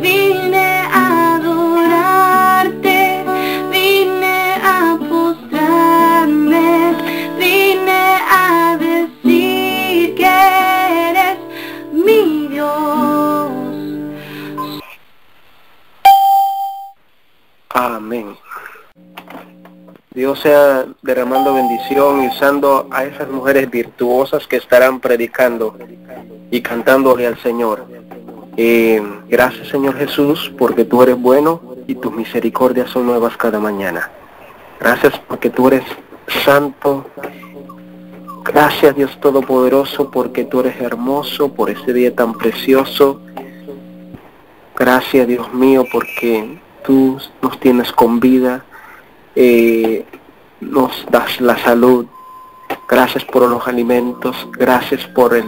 Vine a adorarte, vine a postrarme, vine a decir que eres mi Dios. Amén. Dios sea derramando bendición y usando a esas mujeres virtuosas que estarán predicando y cantándole al Señor. Gracias, Señor Jesús, porque tú eres bueno y tus misericordias son nuevas cada mañana. Gracias porque tú eres santo. Gracias, Dios Todopoderoso, porque tú eres hermoso, por este día tan precioso. Gracias, Dios mío, porque tú nos tienes con vida, nos das la salud. Gracias por los alimentos, gracias por el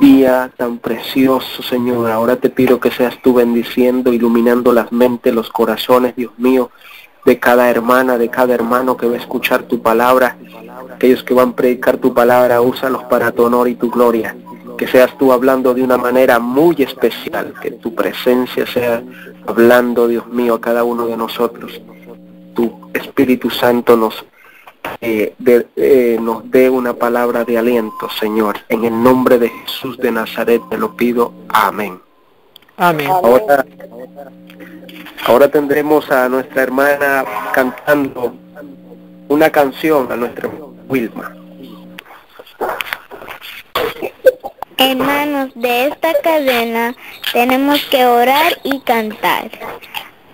día tan precioso, Señor. Ahora te pido que seas tú bendiciendo, iluminando las mentes, los corazones, Dios mío, de cada hermana, de cada hermano que va a escuchar tu palabra. Aquellos que van a predicar tu palabra, úsalos para tu honor y tu gloria. Que seas tú hablando de una manera muy especial, que tu presencia sea hablando, Dios mío, a cada uno de nosotros. Tu Espíritu Santo nos dé una palabra de aliento, Señor. En el nombre de Jesús de Nazaret te lo pido. Amén. Amén. Ahora tendremos a nuestra hermana cantando una canción, a nuestra Wilma. Hermanos de esta cadena, tenemos que orar y cantar.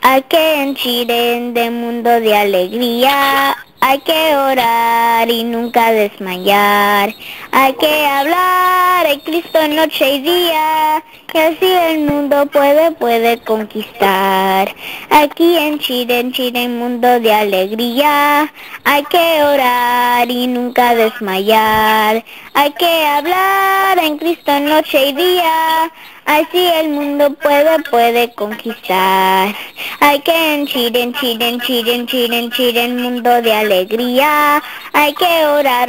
Hay que henchir de mundo de alegría, hay que orar y nunca desmayar. Hay que hablar de Cristo noche y día, que así el mundo puede conquistar. Aquí en Chile, mundo de alegría, hay que orar y nunca desmayar. Hay que hablar en Cristo noche y día, así el mundo puede conquistar. Hay que en Chile, mundo de alegría. Hay que orar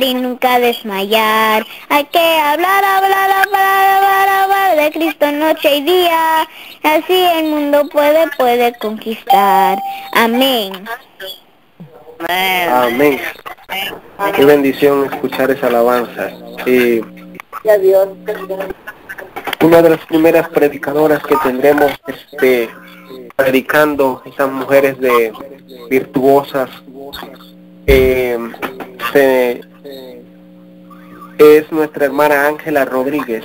y nunca desmayar. Hay que hablar de Cristo noche y día, así el mundo puede conquistar. Amén. Amén. Qué bendición escuchar esa alabanza. Una de las primeras predicadoras que tendremos predicando, esas mujeres virtuosas, es nuestra hermana Ángela Rodríguez.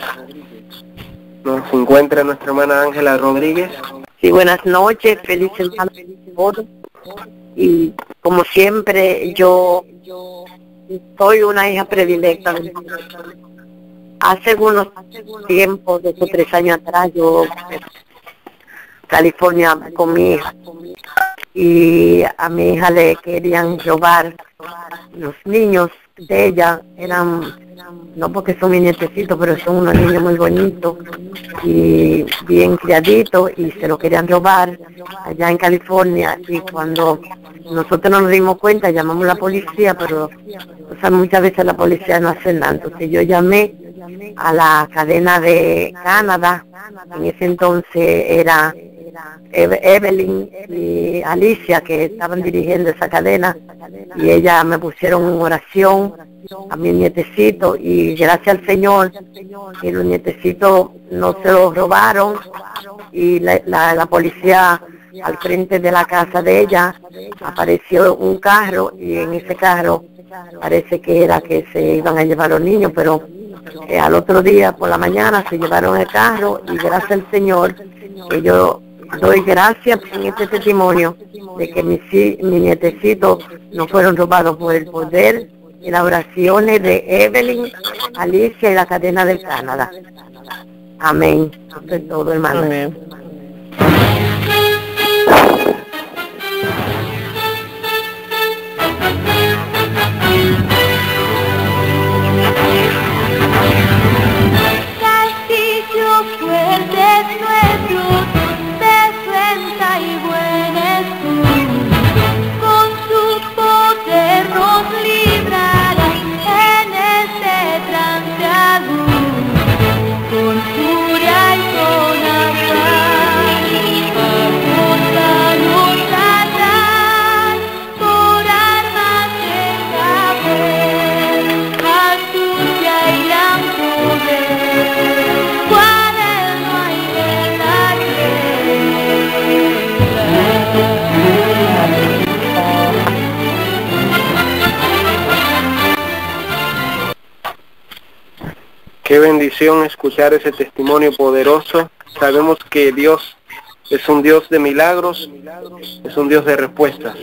¿Nos encuentra nuestra hermana Ángela Rodríguez? Sí, buenas noches, felices todos. Y como siempre, yo soy una hija predilecta. Hace unos tiempos, 2 o 3 años atrás, yo California con mi hija, y a mi hija le querían robar. Los niños de ella eran, no porque son mis nietecitos, pero son unos niños muy bonitos y bien criaditos, y se lo querían robar allá en California. Y cuando nosotros nos dimos cuenta, llamamos a la policía, pero o sea, muchas veces la policía no hace nada. Entonces yo llamé a la cadena de Canadá. En ese entonces era Evelyn y Alicia, que estaban dirigiendo esa cadena, y ellas me pusieron en oración a mi nietecito, y gracias al Señor que los nietecitos no se los robaron, y la policía al frente de la casa de ella apareció un carro, y en ese carro parece que era que se iban a llevar los niños, pero al otro día por la mañana se llevaron el carro, y gracias al Señor que yo doy gracias en este testimonio de que mis nietecitos no fueron robados por el poder y las oraciones de Evelyn, Alicia y la cadena del Canadá. Amén. Eso es todo, hermano. Amén. Castillo fuerte es nuestro, defensa y buen escudo, con su poder Qué bendición escuchar ese testimonio poderoso. Sabemos que Dios es un Dios de milagros, es un Dios de respuestas.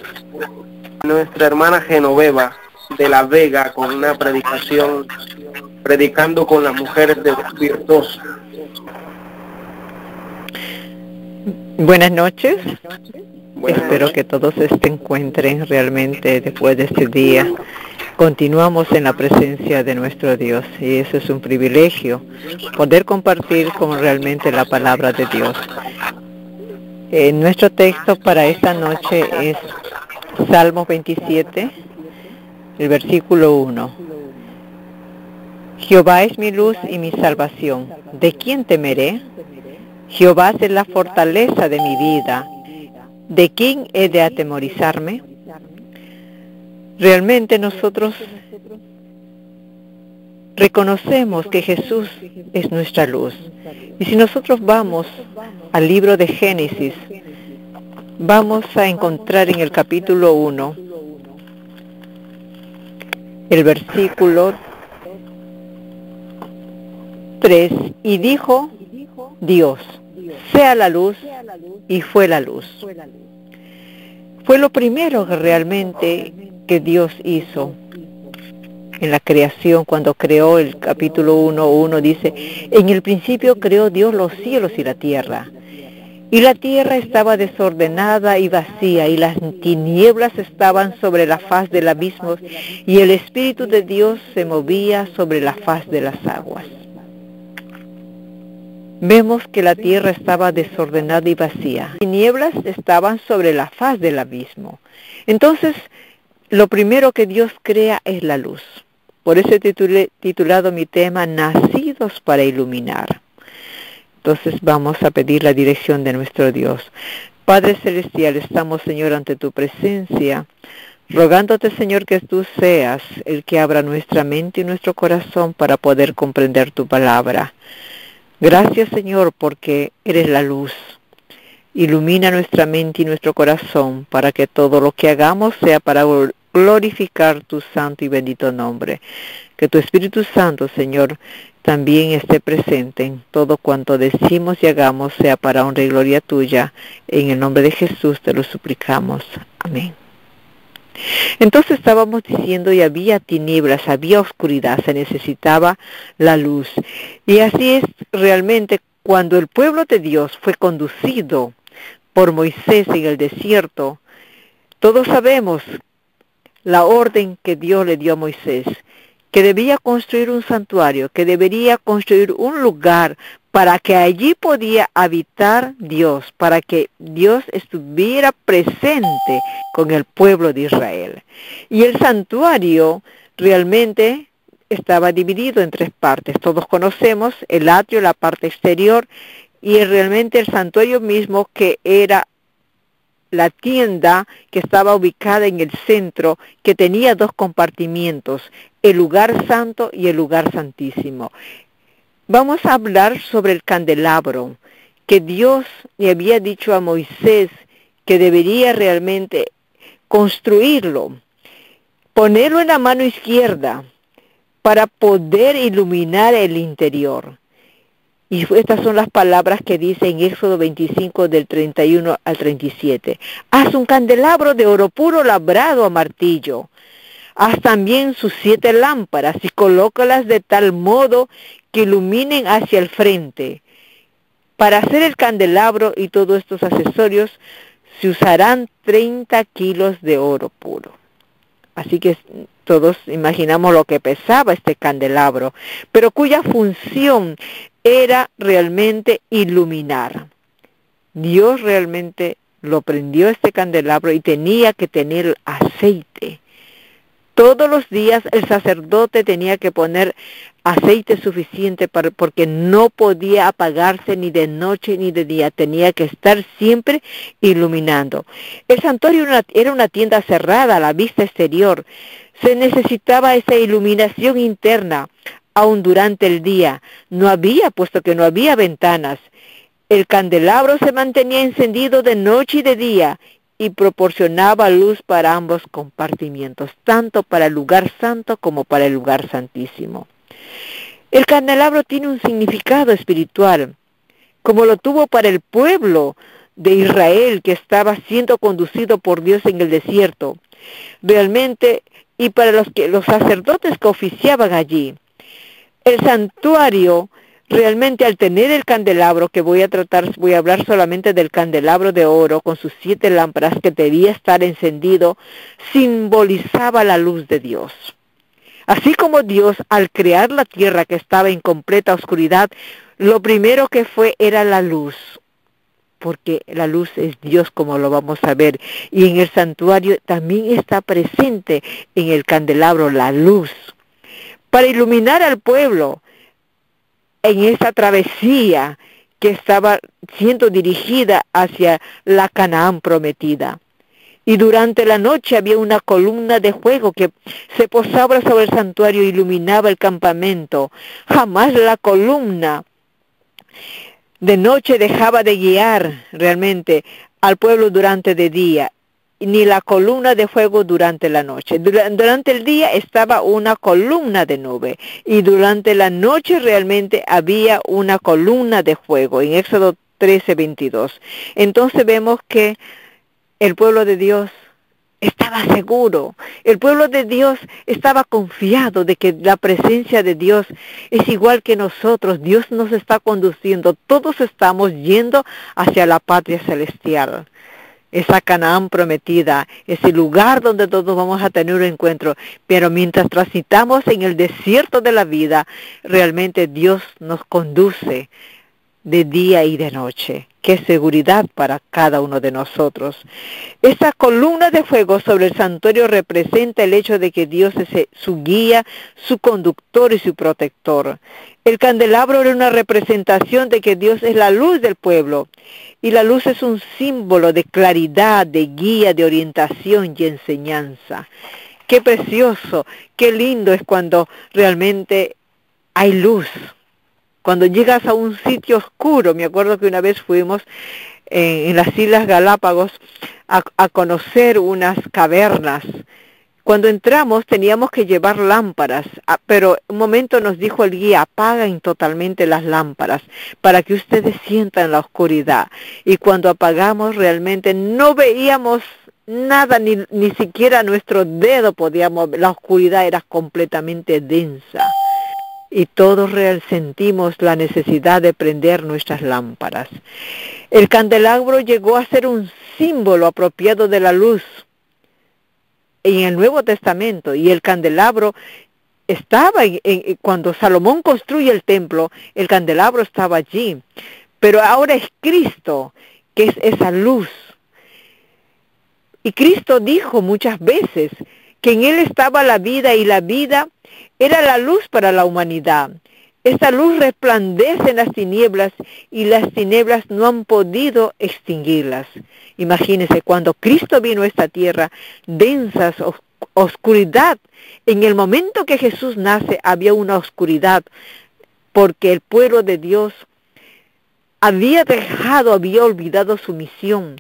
Nuestra hermana Genoveva de La Vega con una predicación, predicando con las mujeres de Virtuoso. Buenas noches. Buenas Espero noches. que todos se encuentren realmente después de este día. Continuamos en la presencia de nuestro Dios y eso es un privilegio, poder compartir con realmente la palabra de Dios. Nuestro texto para esta noche es Salmo 27, el versículo 1. Jehová es mi luz y mi salvación. ¿De quién temeré? Jehová es la fortaleza de mi vida. ¿De quién he de atemorizarme? Realmente nosotros reconocemos que Jesús es nuestra luz. Y si nosotros vamos al libro de Génesis, vamos a encontrar en el capítulo 1, el versículo 3, y dijo Dios, sea la luz, y fue la luz. Fue lo primero que realmente que Dios hizo en la creación. Cuando creó el capítulo 1 dice, en el principio creó Dios los cielos y la tierra. Y la tierra estaba desordenada y vacía, y las tinieblas estaban sobre la faz del abismo, y el Espíritu de Dios se movía sobre la faz de las aguas. Vemos que la tierra estaba desordenada y vacía. Las tinieblas estaban sobre la faz del abismo. Entonces, lo primero que Dios crea es la luz. Por eso he titulado mi tema, Nacidos para iluminar. Entonces vamos a pedir la dirección de nuestro Dios. Padre Celestial, estamos, Señor, ante tu presencia, rogándote, Señor, que tú seas el que abra nuestra mente y nuestro corazón para poder comprender tu palabra. Gracias, Señor, porque eres la luz. Ilumina nuestra mente y nuestro corazón para que todo lo que hagamos sea para glorificar tu santo y bendito nombre. Que tu Espíritu Santo, Señor, también esté presente en todo cuanto decimos y hagamos, sea para honra y gloria tuya. En el nombre de Jesús te lo suplicamos. Amén. Entonces estábamos diciendo, y había tinieblas, había oscuridad, se necesitaba la luz. Y así es realmente cuando el pueblo de Dios fue conducido por Moisés en el desierto. Todos sabemos la orden que Dios le dio a Moisés, que debía construir un santuario, que debería construir un lugar para que allí podía habitar Dios, para que Dios estuviera presente con el pueblo de Israel. Y el santuario realmente estaba dividido en tres partes. Todos conocemos el atrio, la parte exterior, y realmente el santuario mismo, que era la tienda que estaba ubicada en el centro, que tenía dos compartimientos, el lugar santo y el lugar santísimo. Vamos a hablar sobre el candelabro, que Dios le había dicho a Moisés que debería realmente construirlo, ponerlo en la mano izquierda para poder iluminar el interior. Y estas son las palabras que dice en Éxodo 25 del 31 al 37. Haz un candelabro de oro puro labrado a martillo. Haz también sus 7 lámparas y colócalas de tal modo que iluminen hacia el frente. Para hacer el candelabro y todos estos accesorios se usarán 30 kilos de oro puro. Así que todos imaginamos lo que pesaba este candelabro, pero cuya función era realmente iluminar. Dios realmente lo prendió este candelabro y tenía que tener aceite. Todos los días el sacerdote tenía que poner aceite suficiente porque no podía apagarse ni de noche ni de día. Tenía que estar siempre iluminando. El santuario era una tienda cerrada a la vista exterior. Se necesitaba esa iluminación interna, aún durante el día. No había, puesto que no había ventanas. El candelabro se mantenía encendido de noche y de día, y proporcionaba luz para ambos compartimientos, tanto para el lugar santo como para el lugar santísimo. El candelabro tiene un significado espiritual, como lo tuvo para el pueblo de Israel que estaba siendo conducido por Dios en el desierto. Realmente, y para los sacerdotes que oficiaban allí. El santuario, realmente al tener el candelabro, que voy a hablar solamente del candelabro de oro con sus 7 lámparas que debía estar encendido, simbolizaba la luz de Dios. Así como Dios, al crear la tierra que estaba en completa oscuridad, lo primero que fue era la luz, porque la luz es Dios, como lo vamos a ver, y en el santuario también está presente en el candelabro la luz, para iluminar al pueblo en esa travesía que estaba siendo dirigida hacia la Canaán prometida. Y durante la noche había una columna de fuego que se posaba sobre el santuario e iluminaba el campamento. Jamás la columna de noche dejaba de guiar realmente al pueblo durante de día, ni la columna de fuego durante la noche. Durante el día estaba una columna de nube y durante la noche realmente había una columna de fuego, en Éxodo 13:22. Entonces vemos que el pueblo de Dios estaba seguro, el pueblo de Dios estaba confiado de que la presencia de Dios es igual que nosotros. Dios nos está conduciendo, todos estamos yendo hacia la patria celestial, esa Canaán prometida, ese lugar donde todos vamos a tener un encuentro. Pero mientras transitamos en el desierto de la vida, realmente Dios nos conduce de día y de noche. Qué seguridad para cada uno de nosotros. Esa columna de fuego sobre el santuario representa el hecho de que Dios es su guía, su conductor y su protector. El candelabro era una representación de que Dios es la luz del pueblo. Y la luz es un símbolo de claridad, de guía, de orientación y enseñanza. Qué precioso, qué lindo es cuando realmente hay luz. Cuando llegas a un sitio oscuro, me acuerdo que una vez fuimos en las Islas Galápagos a conocer unas cavernas. Cuando entramos teníamos que llevar lámparas, pero un momento nos dijo el guía, apaguen totalmente las lámparas para que ustedes sientan la oscuridad. Y cuando apagamos realmente no veíamos nada, ni siquiera nuestro dedo podíamos ver, la oscuridad era completamente densa. Y todos sentimos la necesidad de prender nuestras lámparas. El candelabro llegó a ser un símbolo apropiado de la luz en el Nuevo Testamento, y el candelabro estaba cuando Salomón construye el templo, el candelabro estaba allí. Pero ahora es Cristo, que es esa luz. Y Cristo dijo muchas veces que en Él estaba la vida, y la vida era la luz para la humanidad. Esta luz resplandece en las tinieblas, y las tinieblas no han podido extinguirlas. Imagínense, cuando Cristo vino a esta tierra, densas oscuridad. En el momento que Jesús nace, había una oscuridad, porque el pueblo de Dios había olvidado su misión.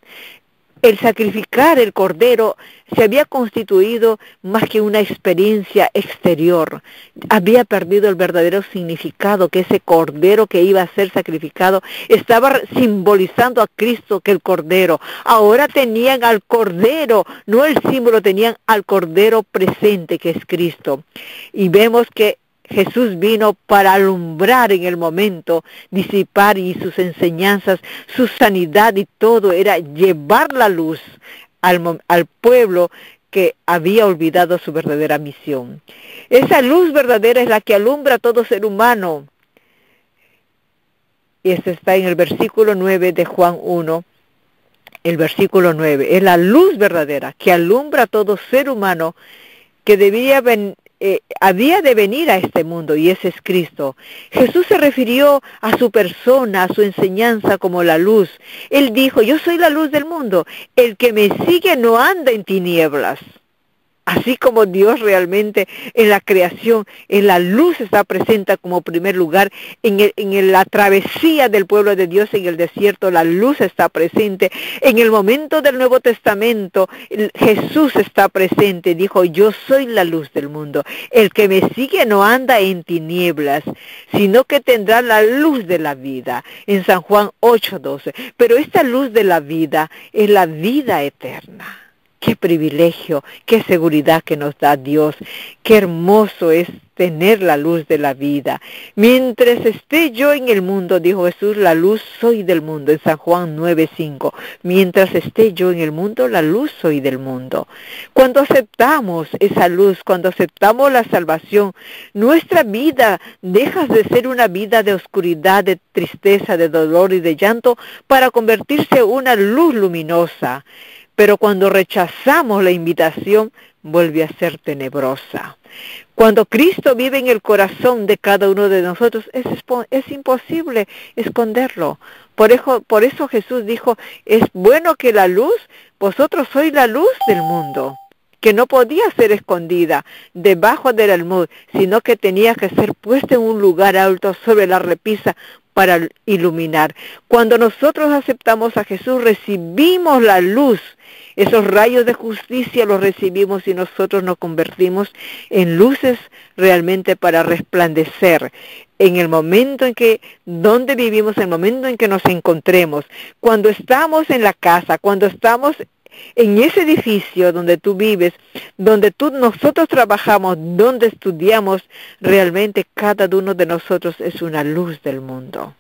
El sacrificar el cordero se había constituido más que una experiencia exterior. Había perdido el verdadero significado, que ese cordero que iba a ser sacrificado estaba simbolizando a Cristo, que el cordero. Ahora tenían al cordero, no el símbolo, tenían al cordero presente, que es Cristo. Y vemos que Jesús vino para alumbrar en el momento, disipar, y sus enseñanzas, su sanidad y todo era llevar la luz al pueblo que había olvidado su verdadera misión. Esa luz verdadera es la que alumbra a todo ser humano. Y eso está en el versículo 9 de Juan 1. El versículo 9. Es la luz verdadera que alumbra a todo ser humano que había de venir a este mundo, y ese es Cristo. Jesús se refirió a su persona, a su enseñanza como la luz. Él dijo, yo soy la luz del mundo. El que me sigue no anda en tinieblas. Así como Dios realmente en la creación, en la luz está presente como primer lugar, en la travesía del pueblo de Dios en el desierto, la luz está presente. En el momento del Nuevo Testamento, Jesús está presente. Dijo, yo soy la luz del mundo. El que me sigue no anda en tinieblas, sino que tendrá la luz de la vida. En San Juan 8:12. Pero esta luz de la vida es la vida eterna. Qué privilegio, qué seguridad que nos da Dios, qué hermoso es tener la luz de la vida. Mientras esté yo en el mundo, dijo Jesús, la luz soy del mundo, en San Juan 9:5. Mientras esté yo en el mundo, la luz soy del mundo. Cuando aceptamos esa luz, cuando aceptamos la salvación, nuestra vida deja de ser una vida de oscuridad, de tristeza, de dolor y de llanto, para convertirse en una luz luminosa. Pero cuando rechazamos la invitación, vuelve a ser tenebrosa. Cuando Cristo vive en el corazón de cada uno de nosotros, es imposible esconderlo. Por eso Jesús dijo, es bueno que la luz, vosotros sois la luz del mundo, que no podía ser escondida debajo del almud, sino que tenía que ser puesta en un lugar alto sobre la repisa para iluminar. Cuando nosotros aceptamos a Jesús, recibimos la luz. Esos rayos de justicia los recibimos y nosotros nos convertimos en luces realmente para resplandecer en el momento en que, donde vivimos, en el momento en que nos encontremos. Cuando estamos en la casa, cuando estamos en ese edificio donde tú vives, donde nosotros trabajamos, donde estudiamos, realmente cada uno de nosotros es una luz del mundo.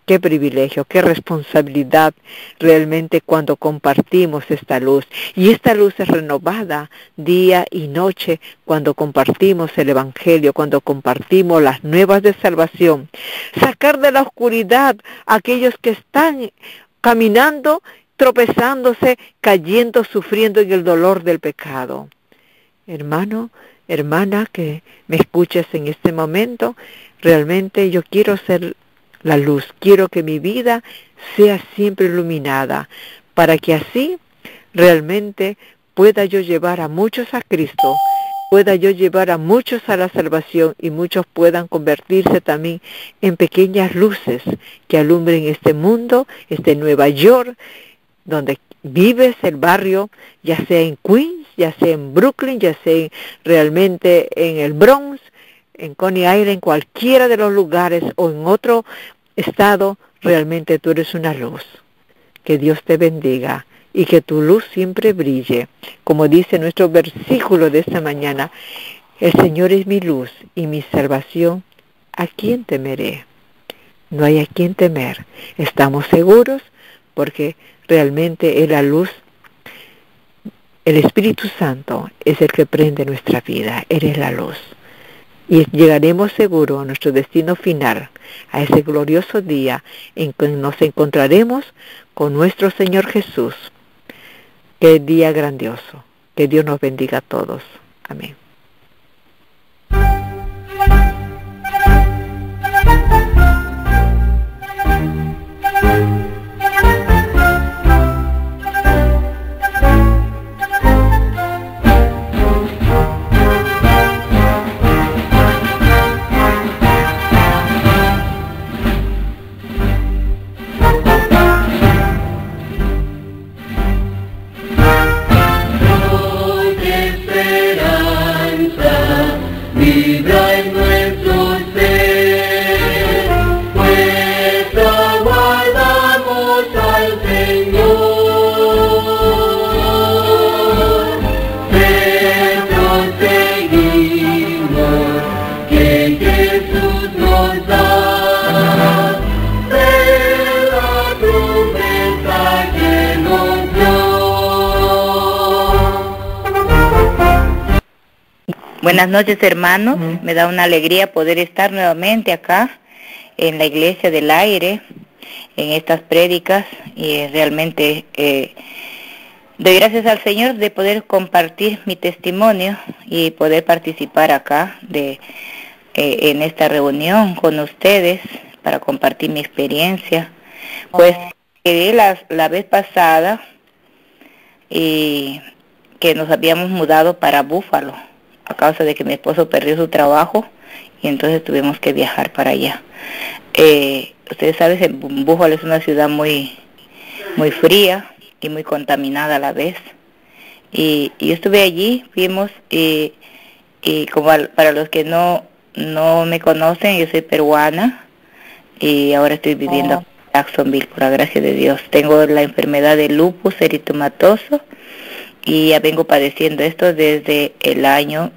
Qué privilegio, qué responsabilidad realmente cuando compartimos esta luz. Y esta luz es renovada día y noche cuando compartimos el Evangelio, cuando compartimos las nuevas de salvación. Sacar de la oscuridad a aquellos que están caminando, tropezándose, cayendo, sufriendo en el dolor del pecado. Hermano, hermana que me escuches en este momento, realmente yo quiero ser la luz, quiero que mi vida sea siempre iluminada, para que así realmente pueda yo llevar a muchos a Cristo, pueda yo llevar a muchos a la salvación y muchos puedan convertirse también en pequeñas luces que alumbren este mundo, este Nueva York, donde vives, el barrio, ya sea en Queens, ya sea en Brooklyn, ya sea realmente en el Bronx, en Coney Island, en cualquiera de los lugares o en otro estado, realmente tú eres una luz. Que Dios te bendiga y que tu luz siempre brille. Como dice nuestro versículo de esta mañana, el Señor es mi luz y mi salvación, ¿a quién temeré? No hay a quién temer. Estamos seguros porque realmente es la luz. El Espíritu Santo es el que prende nuestra vida. Él es la luz. Y llegaremos seguro a nuestro destino final, a ese glorioso día en que nos encontraremos con nuestro Señor Jesús. Qué día grandioso. Que Dios nos bendiga a todos. Amén. Vibra en nuestro ser, pues aguardamos al Señor, pero seguimos que Jesús nos da, de la promesa que nos dio. Buenas noches, hermanos. Me da una alegría poder estar nuevamente acá en la Iglesia del Aire, en estas prédicas, y realmente doy gracias al Señor de poder compartir mi testimonio y poder participar acá en esta reunión con ustedes para compartir mi experiencia. Pues quedé la vez pasada y que nos habíamos mudado para Búfalo a causa de que mi esposo perdió su trabajo y entonces tuvimos que viajar para allá. Ustedes saben, Búfalo es una ciudad muy fría y muy contaminada a la vez. Y yo estuve allí, fuimos, y como para los que no me conocen, yo soy peruana y ahora estoy viviendo en Jacksonville, por la gracia de Dios. Tengo la enfermedad de lupus eritematoso y ya vengo padeciendo esto desde el año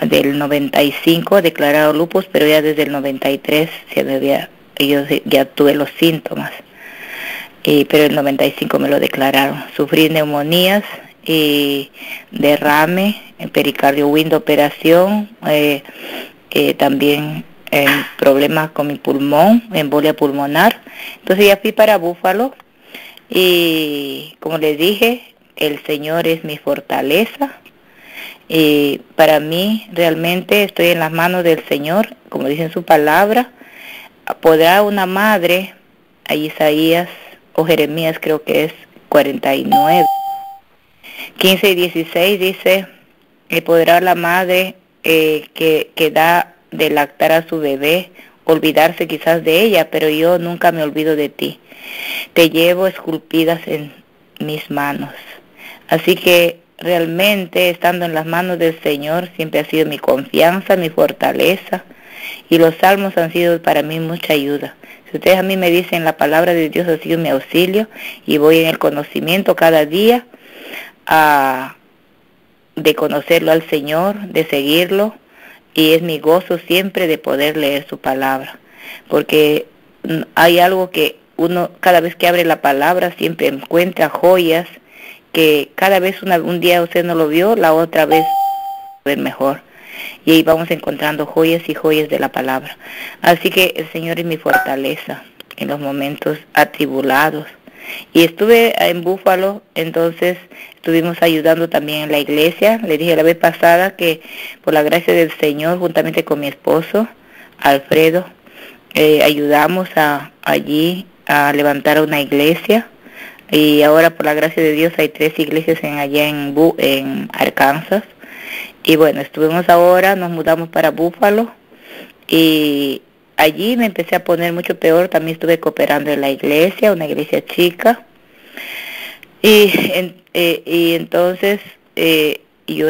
del 95, declarado lupus, pero ya desde el 93 yo ya tuve los síntomas. Pero el 95 me lo declararon. Sufrí neumonías y derrame, pericardio window, operación, también problemas con mi pulmón, embolia pulmonar. Entonces ya fui para Búfalo y como les dije, el Señor es mi fortaleza y para mí realmente estoy en las manos del Señor, como dice en su palabra. Podrá una madre, a Isaías o Jeremías creo que es 49, 15 y 16 dice, podrá la madre que da de lactar a su bebé olvidarse quizás de ella, pero yo nunca me olvido de ti. Te llevo esculpidas en mis manos. Así que realmente estando en las manos del Señor siempre ha sido mi confianza, mi fortaleza, y los salmos han sido para mí mucha ayuda. Si ustedes a mí me dicen, la palabra de Dios ha sido mi auxilio y voy en el conocimiento cada día de conocerlo al Señor, de seguirlo, y es mi gozo siempre de poder leer su palabra, porque hay algo que uno cada vez que abre la palabra siempre encuentra joyas que cada vez un día usted no lo vio, la otra vez ver mejor. Y ahí vamos encontrando joyas y joyas de la palabra. Así que el Señor es mi fortaleza en los momentos atribulados. Y estuve en Búfalo, entonces estuvimos ayudando también en la iglesia. Le dije la vez pasada que por la gracia del Señor, juntamente con mi esposo, Alfredo, ayudamos allí a levantar una iglesia. Y ahora por la gracia de Dios hay 3 iglesias allá en Arkansas. Y bueno, estuvimos ahora, nos mudamos para Búfalo y allí me empecé a poner mucho peor. También estuve cooperando en la iglesia, una iglesia chica. Y entonces yo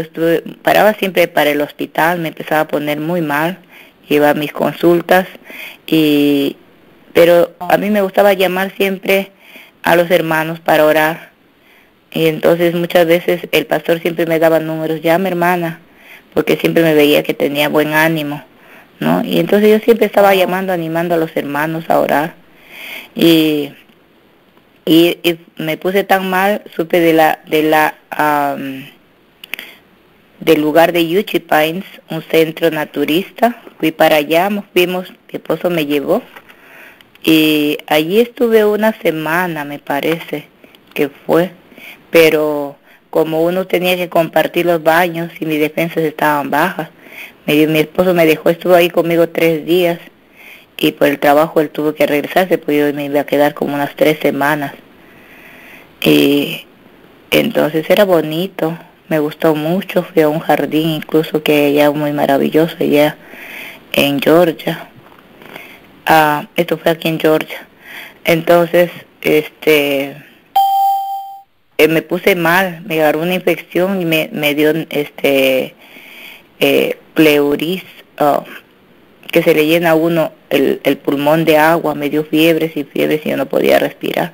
paraba siempre para el hospital, me empezaba a poner muy mal, iba a mis consultas, pero a mí me gustaba llamar siempre a los hermanos para orar. Y entonces muchas veces el pastor siempre me daba números, llama hermana, porque siempre me veía que tenía buen ánimo, ¿no? Y entonces yo siempre estaba llamando, animando a los hermanos a orar. Y me puse tan mal, supe del lugar de Yuchi Pines, un centro naturista. Fui para allá, mi esposo me llevó. Y allí estuve una semana, me parece que fue. Pero como uno tenía que compartir los baños y mis defensas estaban bajas, mi esposo me dejó, estuvo ahí conmigo 3 días y por el trabajo él tuvo que regresarse, pues yo me iba a quedar como unas 3 semanas. Y entonces era bonito, me gustó mucho, fui a un jardín incluso que ya muy maravilloso allá en Georgia. Esto fue aquí en Georgia. Entonces, me puse mal, me agarró una infección y me dio pleuris, que se le llena a uno el pulmón de agua. Me dio fiebres y yo no podía respirar.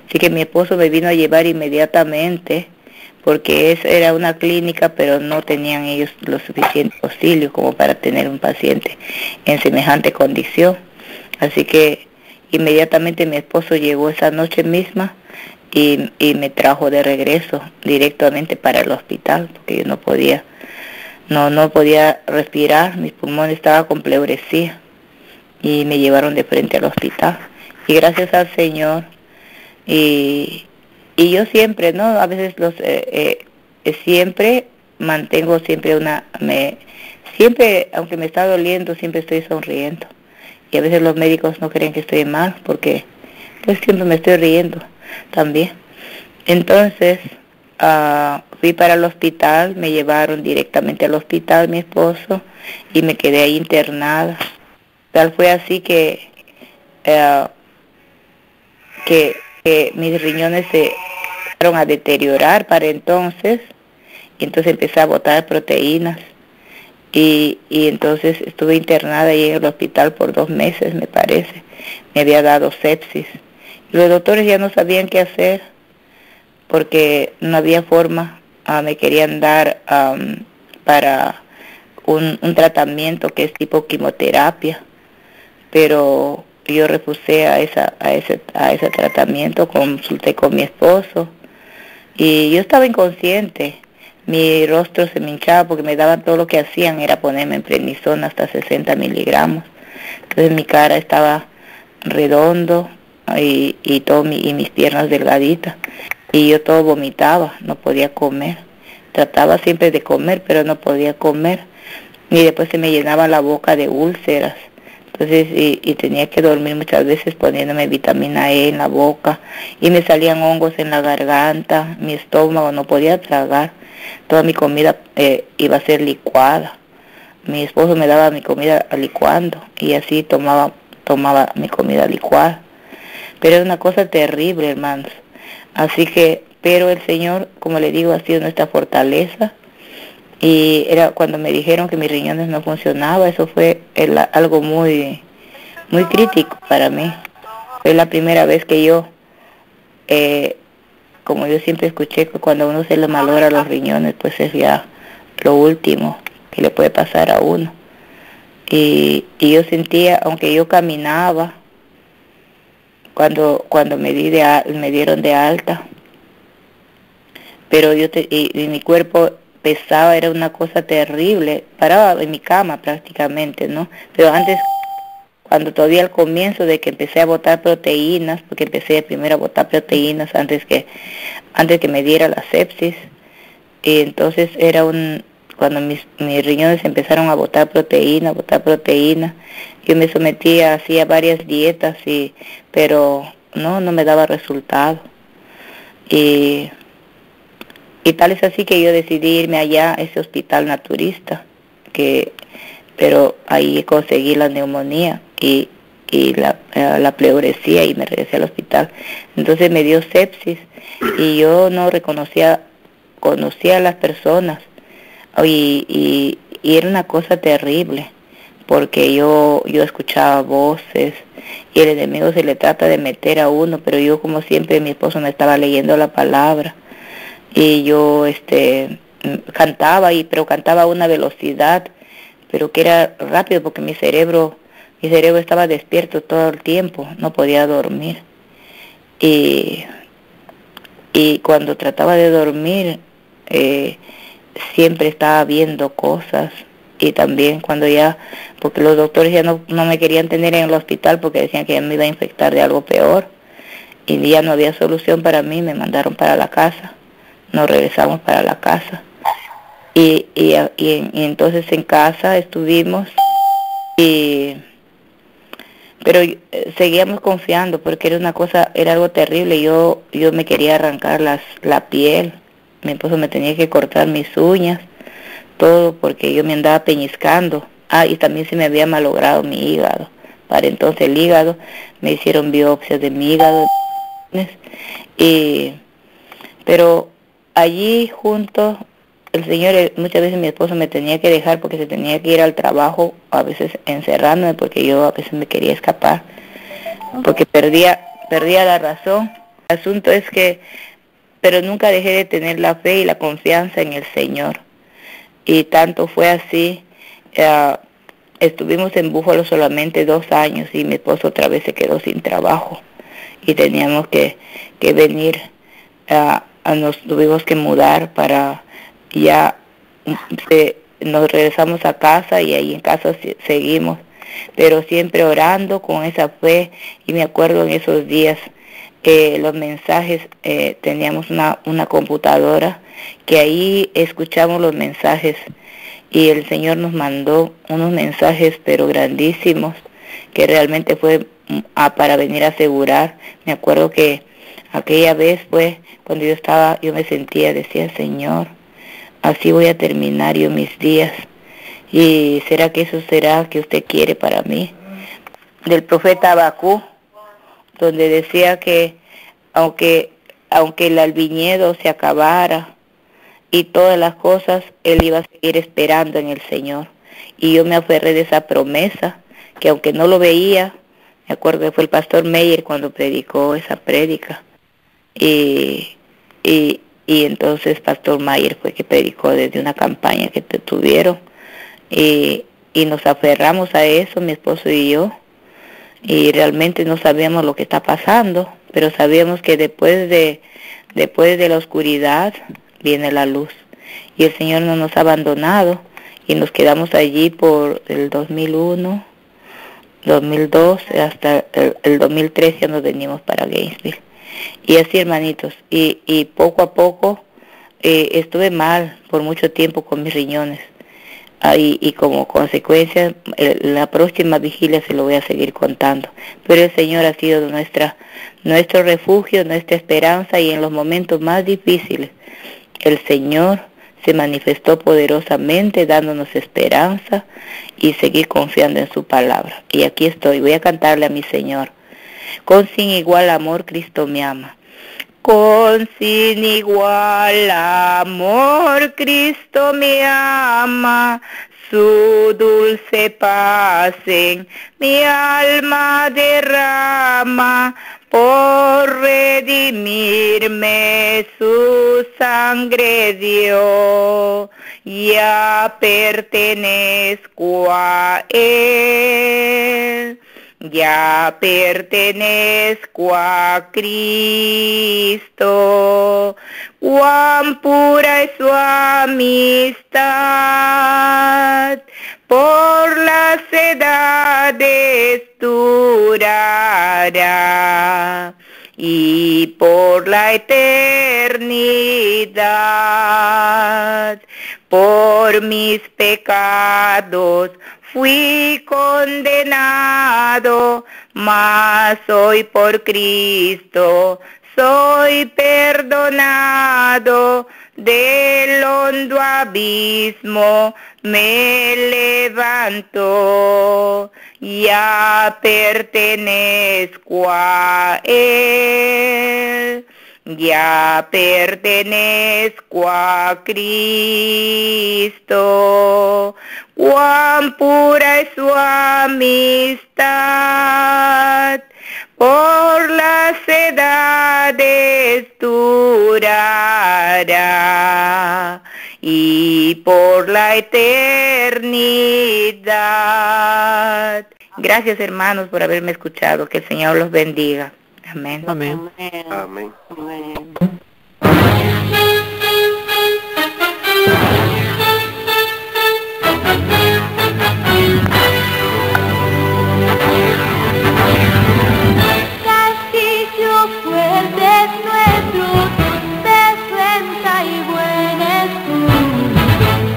Así que mi esposo me vino a llevar inmediatamente, porque era una clínica, pero no tenían ellos lo suficiente auxilio como para tener un paciente en semejante condición. Así que inmediatamente mi esposo llegó esa noche misma y me trajo de regreso directamente para el hospital, porque yo no podía respirar, mis pulmones estaban con pleuresía, y me llevaron de frente al hospital. Y gracias al Señor, y yo siempre, ¿no? A veces siempre mantengo siempre siempre, aunque me está doliendo, siempre estoy sonriendo. Y a veces los médicos no creen que estoy mal, porque pues siempre me estoy riendo también. Entonces, fui para el hospital, me llevaron directamente al hospital mi esposo y me quedé ahí internada. Tal fue así que mis riñones se empezaron a deteriorar para entonces, y entonces empecé a botar proteínas. Y entonces estuve internada ahí en el hospital por 2 meses, me parece. Me había dado sepsis. Y los doctores ya no sabían qué hacer porque no había forma. Me querían dar para un tratamiento que es tipo quimioterapia, pero yo refusé a ese tratamiento. Consulté con mi esposo y yo estaba inconsciente. Mi rostro se me hinchaba porque me daban todo lo que hacían, era ponerme en prednisona hasta 60 miligramos. Entonces mi cara estaba redondo y mis piernas delgaditas. Y yo todo vomitaba, no podía comer. Trataba siempre de comer, pero no podía comer. Y después se me llenaba la boca de úlceras. Entonces, y tenía que dormir muchas veces poniéndome vitamina E en la boca. Y me salían hongos en la garganta, mi estómago no podía tragar. Toda mi comida iba a ser licuada. Mi esposo me daba mi comida licuando y así tomaba mi comida licuada. Pero era una cosa terrible, hermanos. Así que, pero el Señor, como le digo, ha sido nuestra fortaleza. Y era cuando me dijeron que mis riñones no funcionaban, eso fue algo muy, muy crítico para mí. Fue la primera vez que yo, como yo siempre escuché, que cuando a uno se le malogra los riñones, pues es ya lo último que le puede pasar a uno. Y yo sentía, aunque yo caminaba, cuando me dieron de alta, pero y mi cuerpo pesaba, era una cosa terrible, paraba en mi cama prácticamente, ¿no? Pero antes, cuando todavía al comienzo de que empecé a botar proteínas, porque empecé primero a botar proteínas antes que me diera la sepsis, y entonces cuando mis riñones empezaron a botar proteína, yo me sometía, hacía varias dietas, pero no me daba resultado. Y tal es así que yo decidí irme allá a ese hospital naturista, pero ahí conseguí la neumonía y la pleuresía y me regresé al hospital. Entonces me dio sepsis y yo no conocía a las personas y era una cosa terrible porque yo escuchaba voces y el enemigo se le trata de meter a uno, pero yo, como siempre, mi esposo me estaba leyendo la palabra. Y yo cantaba, pero cantaba a una velocidad, pero que era rápido porque mi cerebro estaba despierto todo el tiempo, no podía dormir. Y cuando trataba de dormir, siempre estaba viendo cosas. Y también porque los doctores ya no me querían tener en el hospital porque decían que ya me iba a infectar de algo peor. Y ya no había solución para mí, me mandaron para la casa. Nos regresamos para la casa y entonces en casa estuvimos pero seguíamos confiando porque era algo terrible. Yo me quería arrancar la piel, mi esposo me tenía que cortar mis uñas, todo, porque yo me andaba peñiscando. Y también se me había malogrado mi hígado. Para entonces el hígado, me hicieron biopsias de mi hígado pero allí junto, el Señor, muchas veces mi esposo me tenía que dejar porque se tenía que ir al trabajo, a veces encerrándome porque yo a veces me quería escapar, porque perdía la razón. El asunto es que, pero nunca dejé de tener la fe y la confianza en el Señor. Y tanto fue así, estuvimos en Búfalo solamente 2 años y mi esposo otra vez se quedó sin trabajo y teníamos que venir nos tuvimos que mudar para nos regresamos a casa y ahí en casa seguimos, pero siempre orando con esa fe. Y me acuerdo en esos días los mensajes, teníamos una computadora que ahí escuchamos los mensajes y el Señor nos mandó unos mensajes pero grandísimos que realmente fue para venir a asegurar. Me acuerdo que Aquella vez pues, cuando yo me sentía, decía, Señor, así voy a terminar yo mis días. ¿Y será que eso será que usted quiere para mí? Del profeta Habacuc, donde decía que aunque el viñedo se acabara y todas las cosas, él iba a seguir esperando en el Señor. Y yo me aferré de esa promesa, que aunque no lo veía, me acuerdo que fue el pastor Meyer cuando predicó esa prédica. Y entonces pastor Mayer fue que predicó desde una campaña que tuvieron. Y nos aferramos a eso, mi esposo y yo. Y realmente no sabíamos lo que está pasando, pero sabíamos que después de la oscuridad viene la luz. Y el Señor no nos ha abandonado y nos quedamos allí por el 2001, 2002, hasta el 2003 ya nos venimos para Gainesville. Y así, hermanitos, y poco a poco estuve mal por mucho tiempo con mis riñones. Y como consecuencia, la próxima vigilia se lo voy a seguir contando. Pero el Señor ha sido nuestro refugio, nuestra esperanza, y en los momentos más difíciles, el Señor se manifestó poderosamente, dándonos esperanza y seguir confiando en su palabra. Y aquí estoy, voy a cantarle a mi Señor. Con sin igual amor Cristo me ama. Con sin igual amor Cristo me ama, su dulce paz en mi alma derrama, por redimirme su sangre dio, ya pertenezco a Él. Ya pertenezco a Cristo, cuán pura es su amistad, por las edades durará, y por la eternidad, por mis pecados fui condenado, mas hoy por Cristo soy perdonado. Del hondo abismo me levanto, ya pertenezco a Él. Ya pertenezco a Cristo, cuán pura es su amistad, por las edades durará, y por la eternidad. Gracias, hermanos, por haberme escuchado. Que el Señor los bendiga. Amén. Amén. Amén. Castillo fuerte es nuestro, defensa y buen escudo,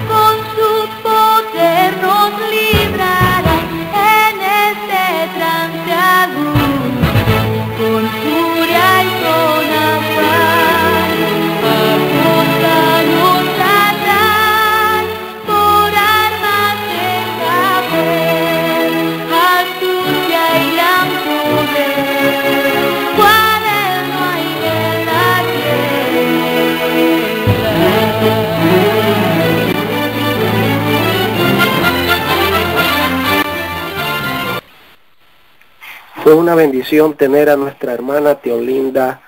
con su poder nos librará en este trance agudo, con furia y con afán, acósanos Satán, por armas de saber, astucia y gran poder, cual él no hay en la Fue una bendición tener a nuestra hermana Teolinda,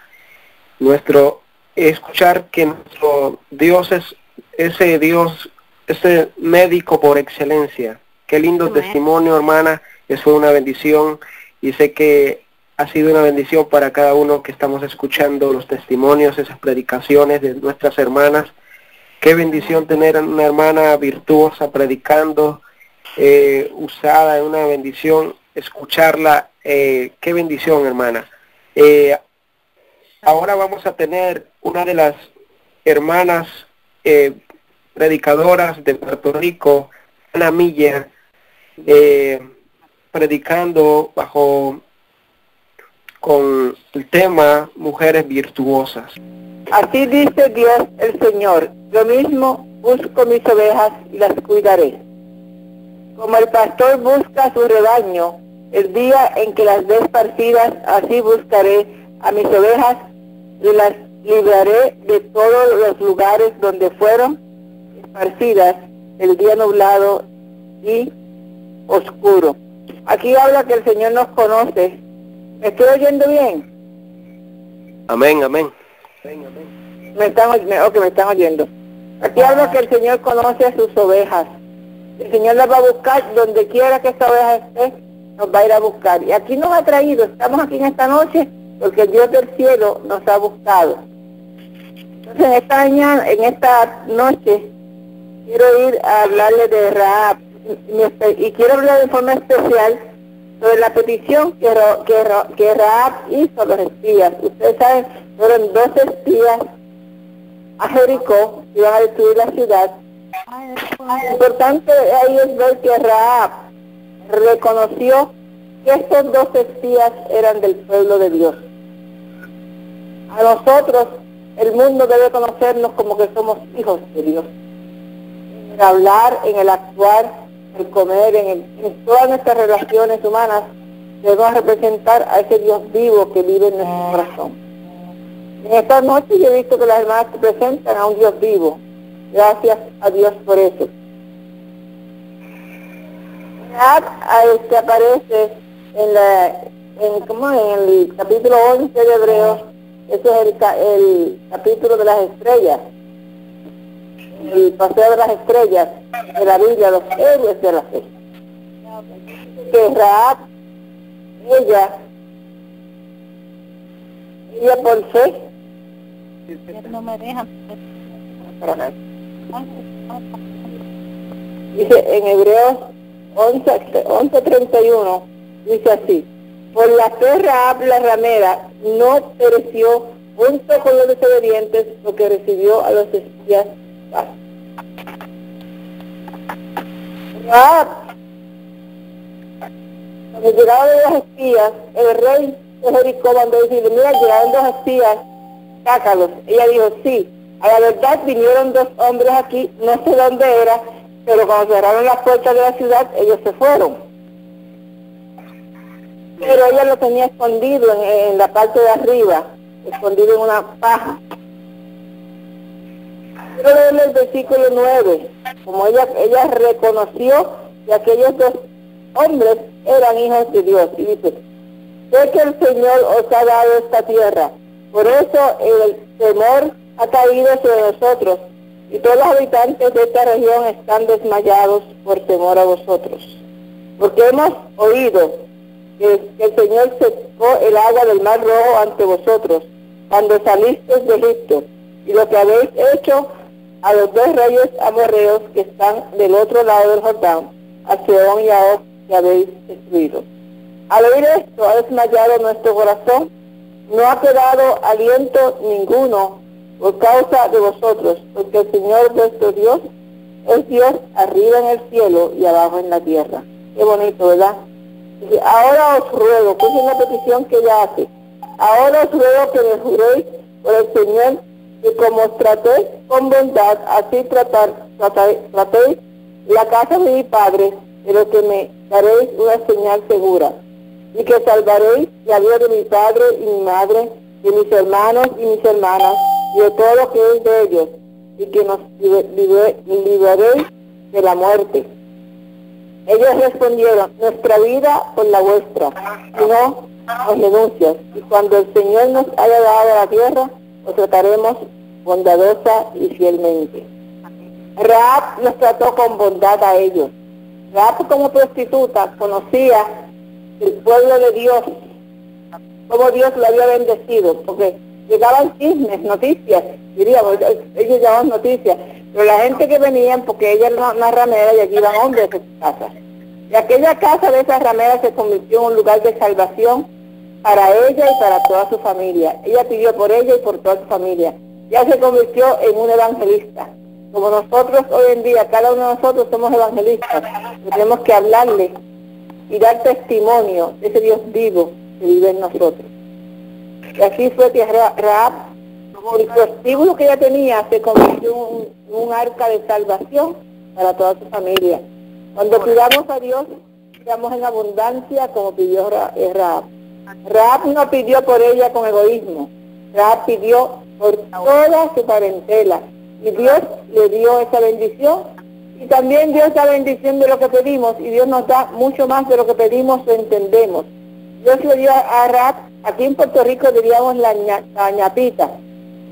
escuchar que nuestro Dios es ese médico por excelencia. Qué lindo testimonio, hermana, eso fue una bendición, y sé que ha sido una bendición para cada uno que estamos escuchando los testimonios, esas predicaciones de nuestras hermanas. Qué bendición tener a una hermana virtuosa predicando, usada, en una bendición escucharla. Qué bendición, hermana. Ahora vamos a tener una de las hermanas predicadoras de Puerto Rico, Ana Miller, predicando bajo con el tema Mujeres Virtuosas. Así dice Dios el Señor, yo mismo busco mis ovejas y las cuidaré. Como el pastor busca a su rebaño, el día en que las ve esparcidas, así buscaré a mis ovejas y las libraré de todos los lugares donde fueron esparcidas el día nublado y oscuro. Aquí habla que el Señor nos conoce. ¿Me estoy oyendo bien? Amén, amén. Me están oyendo. Aquí habla que el Señor conoce a sus ovejas. El Señor las va a buscar donde quiera que esta oveja esté, nos va a ir a buscar. Y aquí nos ha traído, estamos aquí en esta noche porque el Dios del cielo nos ha buscado. Entonces en esta noche quiero ir a hablarle de Rahab y quiero hablar de forma especial sobre la petición que Rahab hizo a los espías. Ustedes saben, fueron 2 espías a Jericó, que iban a destruir la ciudad. Lo importante ahí es ver que Rahab reconoció que estos 2 espías eran del pueblo de Dios. A nosotros, el mundo debe conocernos como que somos hijos de Dios. En el hablar, en el actuar, en el comer, en todas nuestras relaciones humanas, debemos representar a ese Dios vivo que vive en nuestro corazón. En esta noche yo he visto que las hermanas presentan a un Dios vivo. Gracias a Dios por eso. Aparece en el capítulo 11 de Hebreos. Ese es el capítulo de las estrellas, el paseo de las estrellas de la Biblia, los héroes de la fe. Que Rahab, ella por fe, no me deja. Dice en Hebreos 11:31, dice así: por la fe Rahab la ramera no pereció junto con los desobedientes, porque recibió a los espías. Rahab, cuando llegaron los espías, el rey de Jericó mandó decirle: mira, llegaron 2 espías, sácalos. Ella dijo: sí, a la verdad vinieron 2 hombres aquí, no sé dónde era, pero cuando cerraron las puertas de la ciudad, ellos se fueron. Pero ella lo tenía escondido en la parte de arriba, escondido en una paja. Quiero leerle el versículo 9, como ella reconoció que aquellos 2 hombres eran hijos de Dios. Y dice: sé que el Señor os ha dado esta tierra, por eso el temor ha caído sobre nosotros, y todos los habitantes de esta región están desmayados por temor a vosotros. Porque hemos oído que el Señor secó el agua del Mar Rojo ante vosotros, cuando salisteis de Egipto, y lo que habéis hecho a los 2 reyes amorreos que están del otro lado del Jordán, a Sehón y a Og, que habéis destruido. Al oír esto, ha desmayado nuestro corazón, no ha quedado aliento ninguno por causa de vosotros, porque el Señor vuestro Dios es Dios arriba en el cielo y abajo en la tierra. Qué bonito, ¿verdad? Dice: ahora os ruego, que es una petición que ella hace, ahora os ruego que me juréis por el Señor, que como os traté con bondad, así tratéis la casa de mi padre, de lo que me daréis una señal segura, y que salvaréis la vida de mi padre y mi madre, de mis hermanos y mis hermanas, y de todo lo que es de ellos, y que nos libraréis de la muerte. Ellos respondieron: nuestra vida por la vuestra, si no nos denuncias, y cuando el Señor nos haya dado la tierra, os trataremos bondadosa y fielmente. Rahab los trató con bondad a ellos. Rahab, como prostituta, conocía el pueblo de Dios, como Dios lo había bendecido, porque llegaban chismes, noticias, diríamos, ellos llamaban noticias, pero la gente que venían, porque ella era una ramera y aquí iban hombres de su casa. Y aquella casa de esas rameras se convirtió en un lugar de salvación para ella y para toda su familia. Ella pidió por ella y por toda su familia. Ya se convirtió en un evangelista. Como nosotros hoy en día, cada uno de nosotros somos evangelistas, tenemos que hablarle y dar testimonio de ese Dios vivo que vive en nosotros. Y así fue que Rahab, por el prostíbulo que ella tenía, se convirtió en un arca de salvación para toda su familia. Cuando pidamos a Dios, pidamos en abundancia como pidió Rahab. Rahab no pidió por ella con egoísmo. Rahab pidió por toda su parentela. Y Dios le dio esa bendición. Y también dio esa bendición de lo que pedimos. Y Dios nos da mucho más de lo que pedimos o entendemos. Dios le dio a Rahab, aquí en Puerto Rico diríamos la ñapita.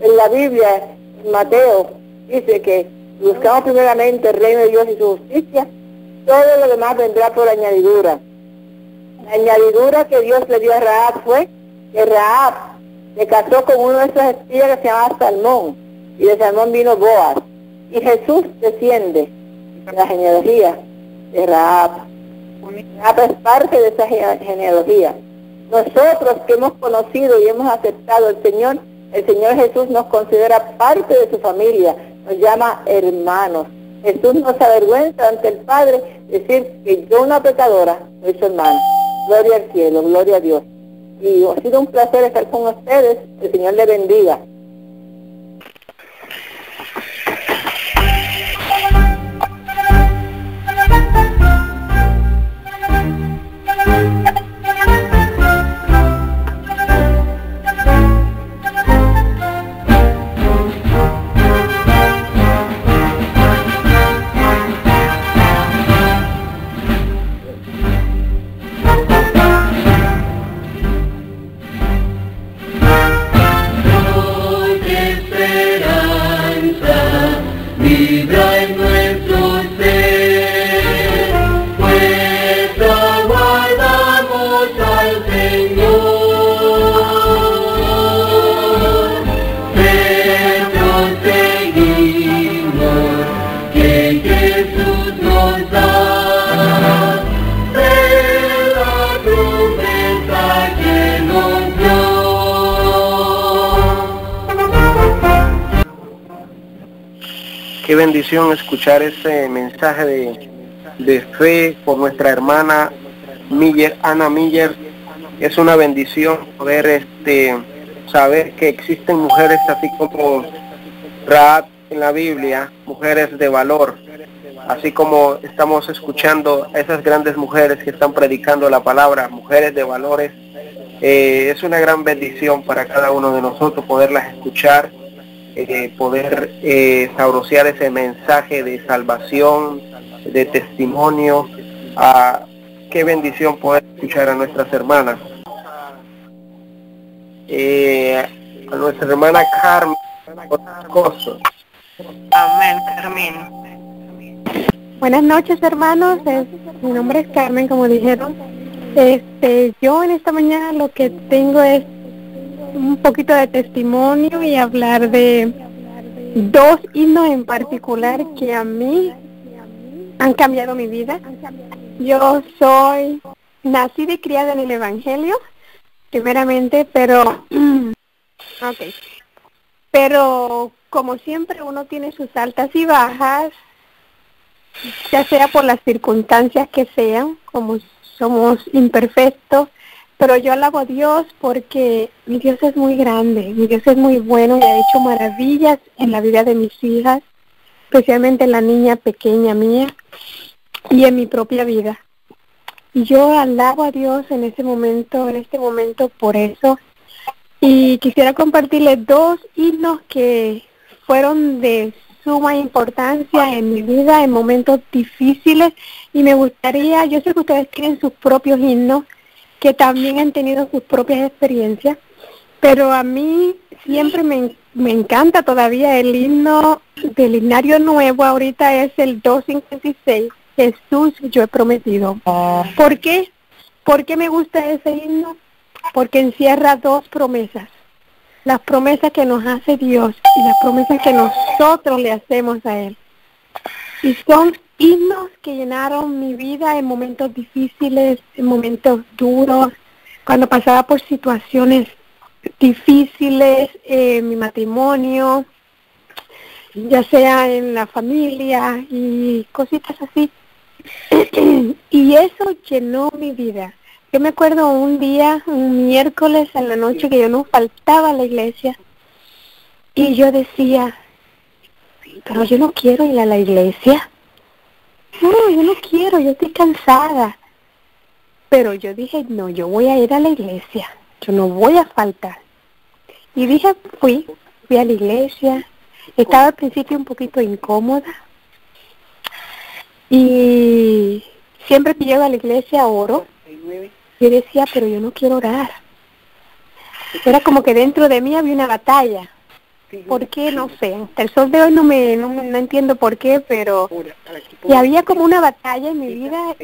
En la Biblia, en Mateo, dice que buscamos primeramente el reino de Dios y su justicia. Todo lo demás vendrá por añadidura. La añadidura que Dios le dio a Rahab fue que Rahab se casó con uno de esos espías que se llamaba Salmón, y de Salmón vino Boaz. Y Jesús desciende de la genealogía de Rahab. Rahab es parte de esa genealogía. Nosotros que hemos conocido y hemos aceptado al Señor, el Señor Jesús nos considera parte de su familia, nos llama hermanos. Jesús nos avergüenza ante el Padre decir que yo, una pecadora, soy su hermano. Gloria al cielo, gloria a Dios. Y ha sido un placer estar con ustedes. El Señor les bendiga. Qué bendición escuchar ese mensaje de fe por nuestra hermana Miller, Ana Miller. Es una bendición poder saber que existen mujeres así como Rahab en la Biblia, mujeres de valor, así como estamos escuchando a esas grandes mujeres que están predicando la palabra, mujeres de valores. Es una gran bendición para cada uno de nosotros poderlas escuchar, poder saborear ese mensaje de salvación, de testimonio. Qué bendición poder escuchar a nuestras hermanas. A nuestra hermana Carmen Coso. Amén, Carmen. Buenas noches, hermanos. Mi nombre es Carmen, como dijeron. Yo en esta mañana lo que tengo es un poquito de testimonio y hablar de dos himnos en particular que a mí han cambiado mi vida. Yo soy nacida y criada en el Evangelio, primeramente, pero como siempre uno tiene sus altas y bajas, ya sea por las circunstancias que sean, como somos imperfectos, pero yo alabo a Dios porque mi Dios es muy grande, mi Dios es muy bueno y ha hecho maravillas en la vida de mis hijas, especialmente en la niña pequeña mía y en mi propia vida. Y yo alabo a Dios en este momento por eso. Y quisiera compartirles dos himnos que fueron de suma importancia en mi vida en momentos difíciles, y me gustaría, yo sé que ustedes tienen sus propios himnos que también han tenido sus propias experiencias, pero a mí siempre me encanta todavía el himno del himnario nuevo. Ahorita es el 256, Jesús yo he prometido. ¿Por qué? ¿Por qué me gusta ese himno? Porque encierra dos promesas: las promesas que nos hace Dios y las promesas que nosotros le hacemos a Él. Y son himnos que llenaron mi vida en momentos difíciles, en momentos duros, cuando pasaba por situaciones difíciles en mi matrimonio, ya sea en la familia y cositas así. Y eso llenó mi vida. Yo me acuerdo un día, un miércoles en la noche, que yo no faltaba a la iglesia. Y yo decía, pero yo no quiero ir a la iglesia. No, yo no quiero, yo estoy cansada. Pero yo dije, no, yo voy a ir a la iglesia. Yo no voy a faltar. Y dije, fui a la iglesia. Estaba al principio un poquito incómoda. Y siempre que llego a la iglesia oro. Yo decía, pero yo no quiero orar. Era como que dentro de mí había una batalla. ¿Por qué? No sé. Hasta el sol de hoy no entiendo por qué, pero y había como una batalla en mi vida,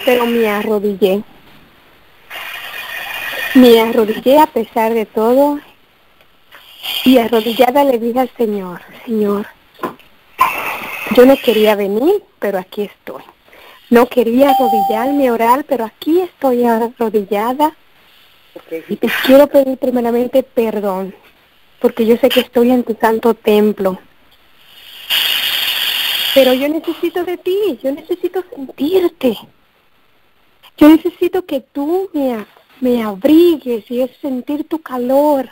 pero me arrodillé. Me arrodillé a pesar de todo, y arrodillada le dije al Señor, Señor, yo no quería venir, pero aquí estoy. No quería arrodillarme a orar, pero aquí estoy arrodillada, y te quiero pedir primeramente perdón, porque yo sé que estoy en tu santo templo. Pero yo necesito de ti, yo necesito sentirte. Yo necesito que tú me abrigues y sentir tu calor.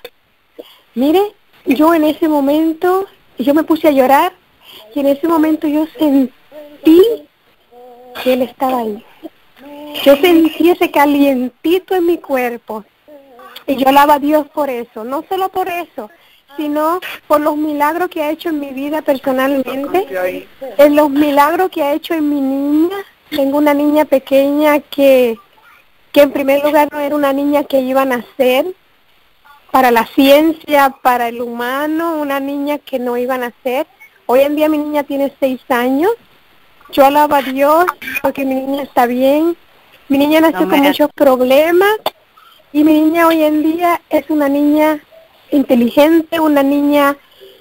Mire, yo en ese momento, yo me puse a llorar, y en ese momento yo sentí que Él estaba ahí. Yo sentí ese calientito en mi cuerpo. Y yo alabo a Dios por eso, no solo por eso, sino por los milagros que ha hecho en mi vida personalmente, en los milagros que ha hecho en mi niña. Tengo una niña pequeña que en primer lugar no era una niña que iba a nacer para la ciencia, para el humano, una niña que no iba a nacer. Hoy en día mi niña tiene 6 años. Yo alabo a Dios porque mi niña está bien. Mi niña nació con muchos problemas. Y mi niña hoy en día es una niña inteligente, una niña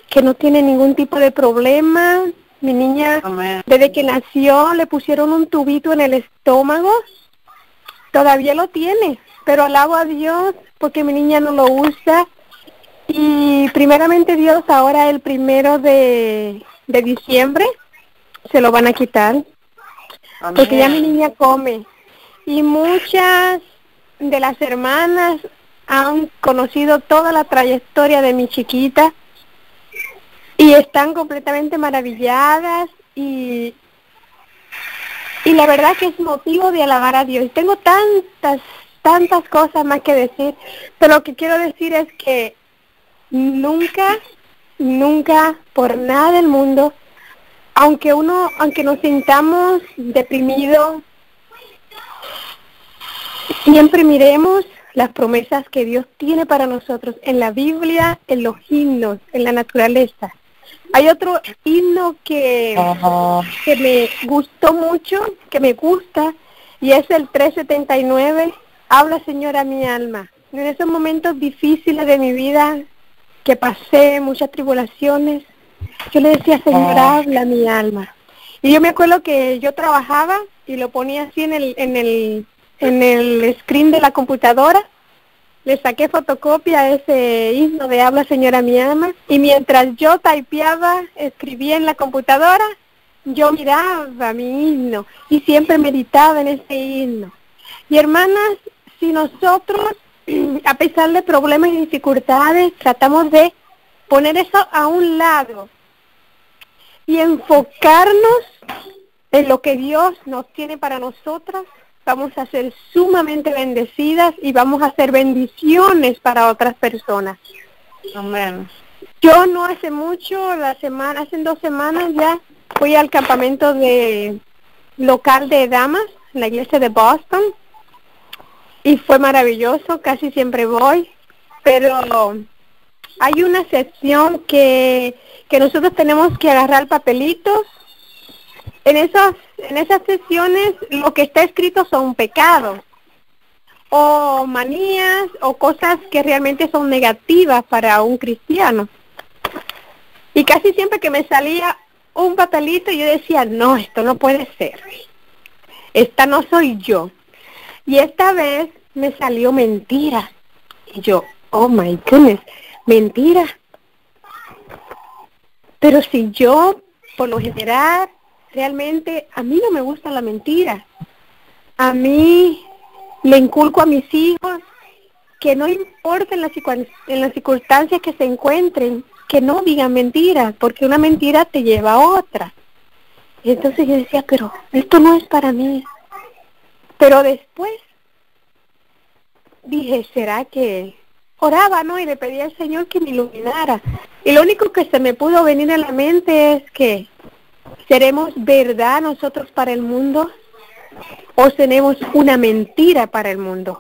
que no tiene ningún tipo de problema. Mi niña, desde que nació, le pusieron un tubito en el estómago. Todavía lo tiene, pero alabo a Dios porque mi niña no lo usa. Y primeramente Dios, ahora el 1 de diciembre, se lo van a quitar. Porque ya mi niña come. Y muchas de las hermanas han conocido toda la trayectoria de mi chiquita y están completamente maravilladas y la verdad que es motivo de alabar a Dios. Tengo tantas cosas más que decir, pero lo que quiero decir es que nunca por nada del mundo, aunque nos sintamos deprimidos, siempre miremos las promesas que Dios tiene para nosotros en la Biblia, en los himnos, en la naturaleza. Hay otro himno que me gustó mucho, que me gusta, y es el 379, Habla, Señor, a mi alma. En esos momentos difíciles de mi vida, que pasé muchas tribulaciones, yo le decía, Señor, habla a mi alma. Y yo me acuerdo que yo trabajaba y lo ponía así en el screen de la computadora, le saqué fotocopia a ese himno de Habla, Señora, mi alma, y mientras yo typeaba, escribía en la computadora, yo miraba mi himno y siempre meditaba en ese himno. Y hermanas, si nosotros, a pesar de problemas y dificultades, tratamos de poner eso a un lado y enfocarnos en lo que Dios nos tiene para nosotras, vamos a ser sumamente bendecidas y vamos a hacer bendiciones para otras personas. Amén. Yo no hace mucho, hace 2 semanas ya, fui al campamento local de damas, en la iglesia de Boston, y fue maravilloso, casi siempre voy, pero hay una sección que nosotros tenemos que agarrar papelitos. En esas sesiones lo que está escrito son pecados o manías o cosas que realmente son negativas para un cristiano. Y casi siempre que me salía un papelito yo decía, no, esto no puede ser. Esta no soy yo. Y esta vez me salió mentira. Y yo, oh my goodness, mentira. Pero si yo, por lo general, realmente a mí no me gusta la mentira. A mí le inculco a mis hijos que no importa en las circunstancias que se encuentren, que no digan mentiras, porque una mentira te lleva a otra. Y entonces yo decía, pero esto no es para mí. Pero después dije, ¿será que...? Oraba, ¿no? Y le pedí al Señor que me iluminara. Y lo único que se me pudo venir a la mente es que ¿seremos verdad nosotros para el mundo o seremos una mentira para el mundo?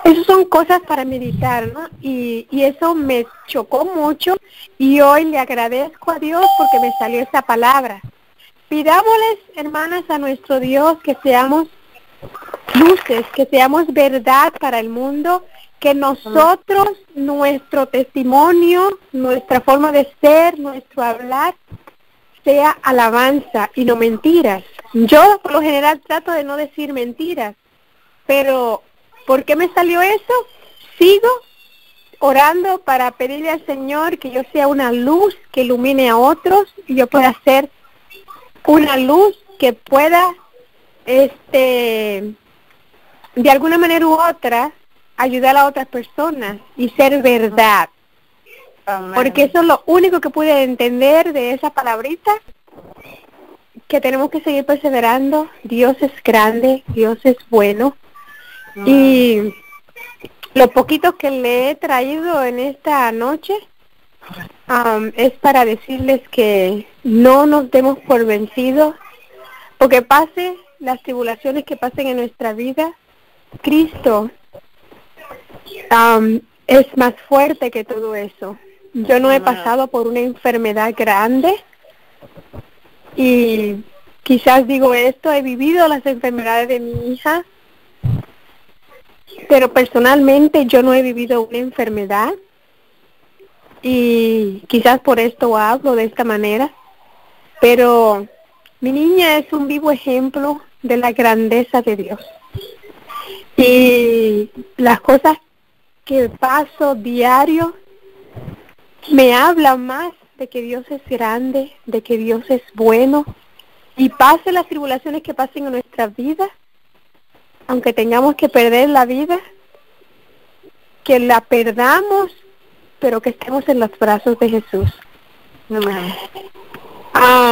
Esas son cosas para meditar, ¿no? Y eso me chocó mucho y hoy le agradezco a Dios porque me salió esa palabra. Pidámosles, hermanas, a nuestro Dios que seamos luces, que seamos verdad para el mundo, que nosotros, nuestro testimonio, nuestra forma de ser, nuestro hablar, sea alabanza y no mentiras. Yo, por lo general, trato de no decir mentiras, pero ¿por qué me salió eso? Sigo orando para pedirle al Señor que yo sea una luz que ilumine a otros y yo pueda ser una luz que pueda, de alguna manera u otra, ayudar a otras personas y ser verdad. Amén. Porque eso es lo único que pude entender de esa palabrita, que tenemos que seguir perseverando. Dios es grande, Dios es bueno. Y lo poquito que le he traído en esta noche es para decirles que no nos demos por vencidos, porque pase las tribulaciones que pasen en nuestra vida, Cristo es más fuerte que todo eso. Yo no he pasado por una enfermedad grande y quizás digo esto, he vivido las enfermedades de mi hija, pero personalmente yo no he vivido una enfermedad y quizás por esto hablo de esta manera, pero mi niña es un vivo ejemplo de la grandeza de Dios. Y las cosas que paso diario me hablan más de que Dios es grande, de que Dios es bueno, y pase las tribulaciones que pasen en nuestra vida, aunque tengamos que perder la vida, que la perdamos, pero que estemos en los brazos de Jesús.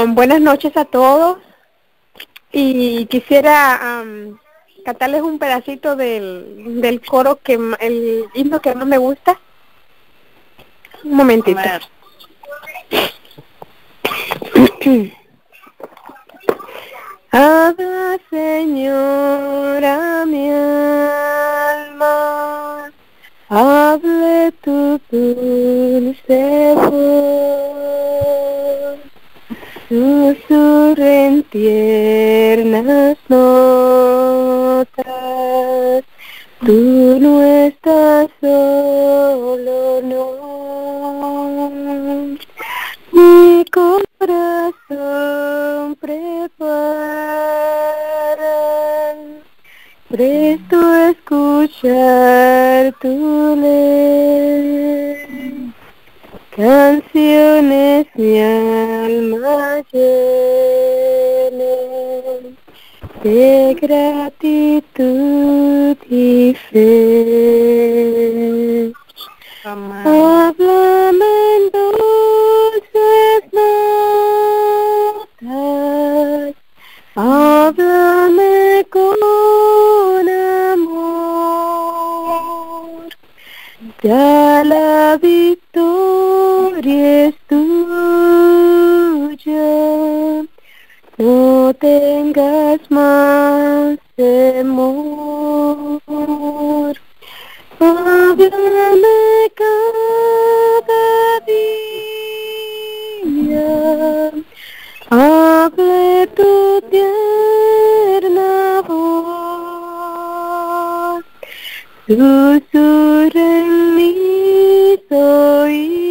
Buenas noches a todos, y quisiera cantarles un pedacito del coro, el himno que más me gusta. Un momentito. Habla, Señor, a mi alma, hable tu dulce voz, susurren tiernas notas, tú no estás solo, no. Mi corazón prepara, presto a escuchar tu ley. Canciones mi alma llena de gratitud y fe. Háblame en dulces notas, háblame con amor, ya la victoria es tuya, no tengas más temor. Háblame cada día, hable tu tierna voz, susurra en mis oídos,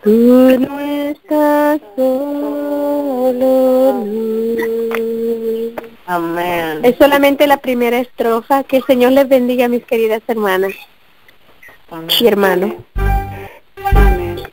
tú no estás solo, no. Amén. Es solamente la primera estrofa. Que el Señor les bendiga, mis queridas hermanas. Amén. Y hermanos. Amén.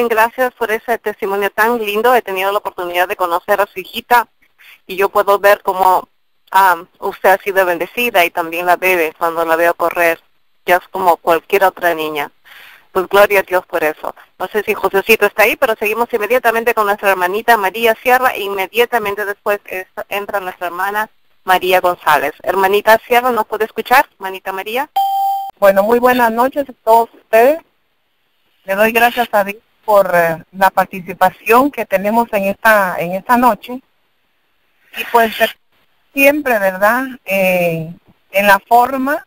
Bien, gracias por ese testimonio tan lindo. He tenido la oportunidad de conocer a su hijita y yo puedo ver cómo usted ha sido bendecida y también la bebe cuando la veo correr. Ya es como cualquier otra niña. Pues gloria a Dios por eso. No sé si Josecito está ahí, pero seguimos inmediatamente con nuestra hermanita María Sierra e inmediatamente después entra nuestra hermana María González. Hermanita Sierra, ¿nos puede escuchar? Hermanita María. Bueno, muy buenas noches a todos ustedes. Le doy gracias a Dios por la participación que tenemos en esta noche. Y pues siempre, ¿verdad? En la forma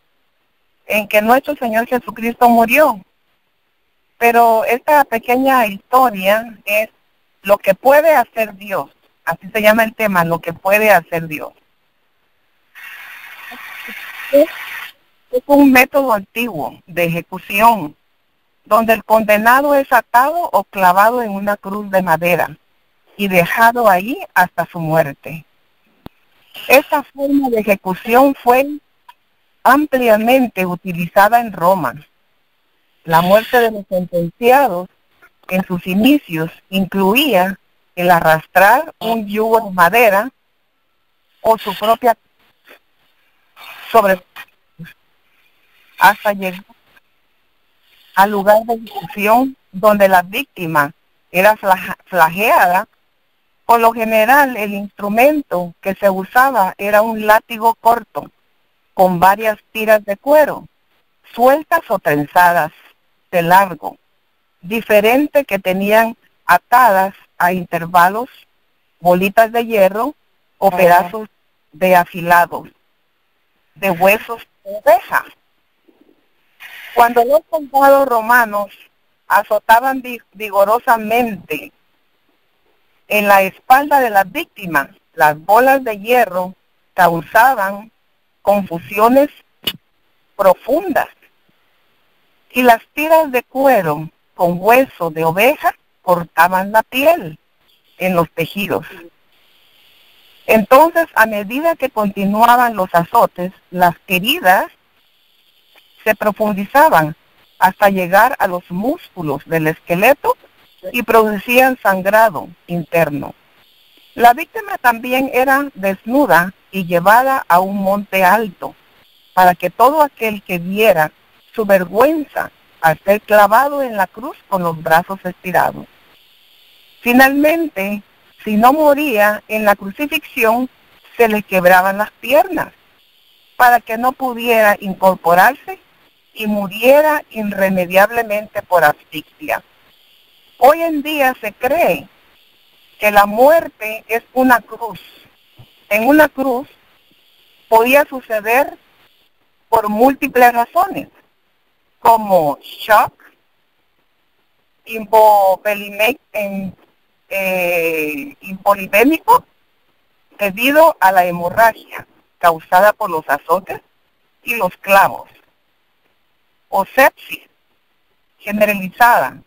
en que nuestro Señor Jesucristo murió. Pero esta pequeña historia es lo que puede hacer Dios. Así se llama el tema, lo que puede hacer Dios. Es un método antiguo de ejecución donde el condenado es atado o clavado en una cruz de madera y dejado ahí hasta su muerte. Esta forma de ejecución fue ampliamente utilizada en Roma. La muerte de los sentenciados en sus inicios incluía el arrastrar un yugo de madera o su propia sobre hasta llegar al lugar de ejecución donde la víctima era flageada. Por lo general, el instrumento que se usaba era un látigo corto con varias tiras de cuero, sueltas o trenzadas de largo, diferente, que tenían atadas a intervalos bolitas de hierro o pedazos de afilados de huesos de oveja. Cuando los soldados romanos azotaban vigorosamente en la espalda de la víctima, las bolas de hierro causaban confusiones profundas y las tiras de cuero con hueso de oveja cortaban la piel en los tejidos. Entonces, a medida que continuaban los azotes, las heridas se profundizaban hasta llegar a los músculos del esqueleto y producían sangrado interno. La víctima también era desnuda y llevada a un monte alto para que todo aquel que viera su vergüenza al ser clavado en la cruz con los brazos estirados. Finalmente, si no moría en la crucifixión, se le quebraban las piernas para que no pudiera incorporarse y muriera irremediablemente por asfixia. Hoy en día se cree que la muerte es una cruz. En una cruz podía suceder por múltiples razones, como shock, hipolipémico, debido a la hemorragia causada por los azotes y los clavos, o sepsis generalizada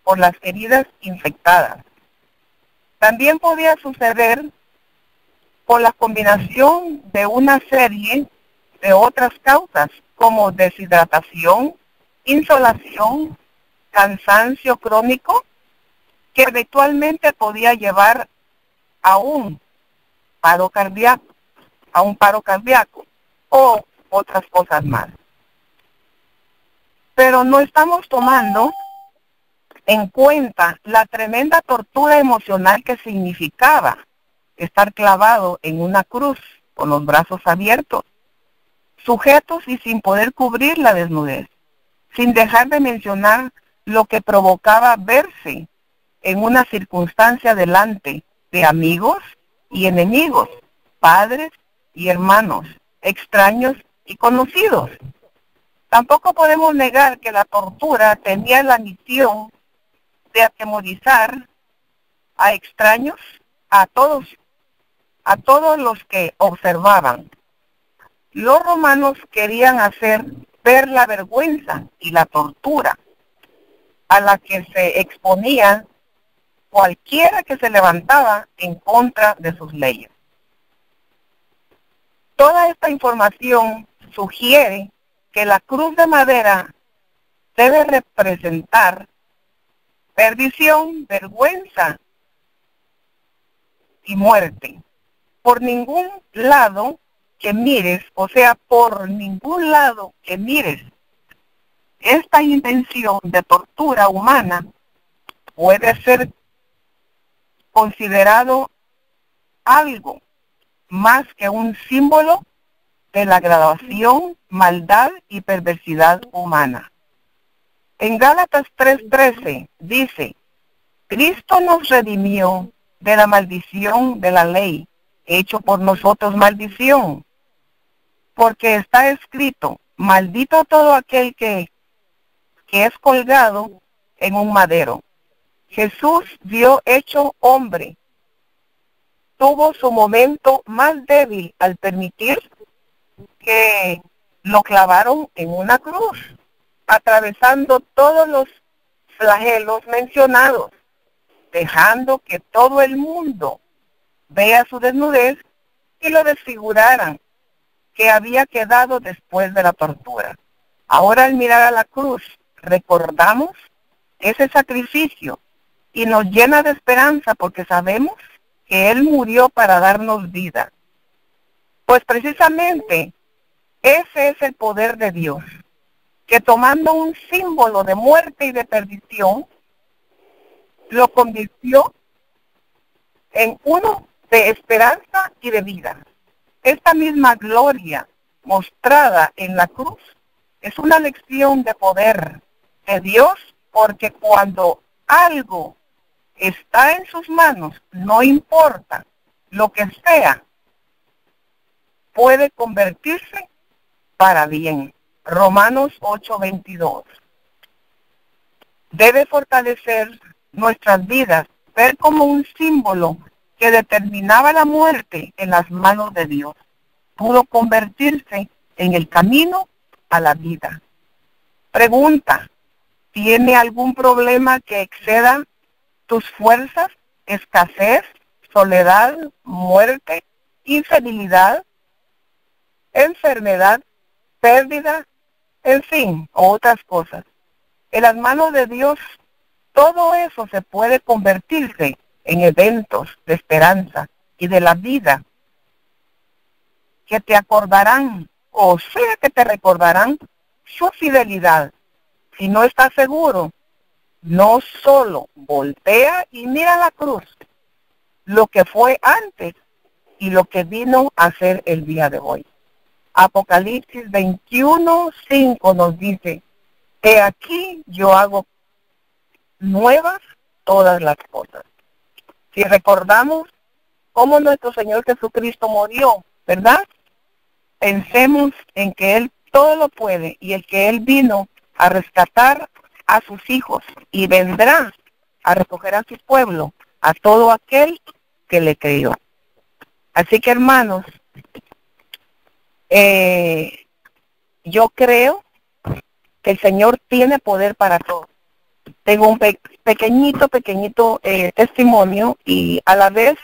por las heridas infectadas. También podía suceder por la combinación de una serie de otras causas como deshidratación, insolación, cansancio crónico, que eventualmente podía llevar a un paro cardíaco, o otras cosas más. Pero no estamos tomando en cuenta la tremenda tortura emocional que significaba estar clavado en una cruz con los brazos abiertos, sujetos y sin poder cubrir la desnudez, sin dejar de mencionar lo que provocaba verse en una circunstancia delante de amigos y enemigos, padres y hermanos, extraños y conocidos. Tampoco podemos negar que la tortura tenía la misión de atemorizar a extraños, a todos los que observaban. Los romanos querían hacer ver la vergüenza y la tortura a la que se exponía cualquiera que se levantaba en contra de sus leyes. Toda esta información sugiere que la cruz de madera debe representar perdición, vergüenza y muerte. Por ningún lado que mires, o sea, por ningún lado que mires, esta intención de tortura humana puede ser considerado algo más que un símbolo de la degradación, maldad y perversidad humana. En Gálatas 3:13 dice, Cristo nos redimió de la maldición de la ley, hecho por nosotros maldición, porque está escrito, maldito todo aquel que es colgado en un madero. Jesús, Dios hecho hombre, tuvo su momento más débil al permitir que lo clavaron en una cruz, atravesando todos los flagelos mencionados, dejando que todo el mundo vea su desnudez y lo desfiguraran que había quedado después de la tortura. Ahora al mirar a la cruz, recordamos ese sacrificio y nos llena de esperanza porque sabemos que Él murió para darnos vida. Pues precisamente ese es el poder de Dios, que tomando un símbolo de muerte y de perdición, lo convirtió en uno de esperanza y de vida. Esta misma gloria mostrada en la cruz es una lección de poder de Dios, porque cuando algo está en sus manos, no importa lo que sea, puede convertirse para bien. Romanos 8:22. Debe fortalecer nuestras vidas, ver como un símbolo que determinaba la muerte en las manos de Dios. Pudo convertirse en el camino a la vida. Pregunta, ¿tiene algún problema que exceda tus fuerzas? Escasez, soledad, muerte, infidelidad, enfermedad, pérdida, en fin, otras cosas. En las manos de Dios, todo eso se puede convertirse en eventos de esperanza y de la vida que te acordarán, o sea que te recordarán su fidelidad. Si no estás seguro, no solo voltea y mira la cruz, lo que fue antes y lo que vino a ser el día de hoy. Apocalipsis 21:5 nos dice, he aquí yo hago nuevas todas las cosas. Si recordamos cómo nuestro Señor Jesucristo murió, ¿verdad? Pensemos en que Él todo lo puede y el que Él vino a rescatar a sus hijos y vendrá a recoger a su pueblo, a todo aquel que le creyó. Así que, hermanos, yo creo que el Señor tiene poder para todo. Tengo un pequeñito testimonio y a la vez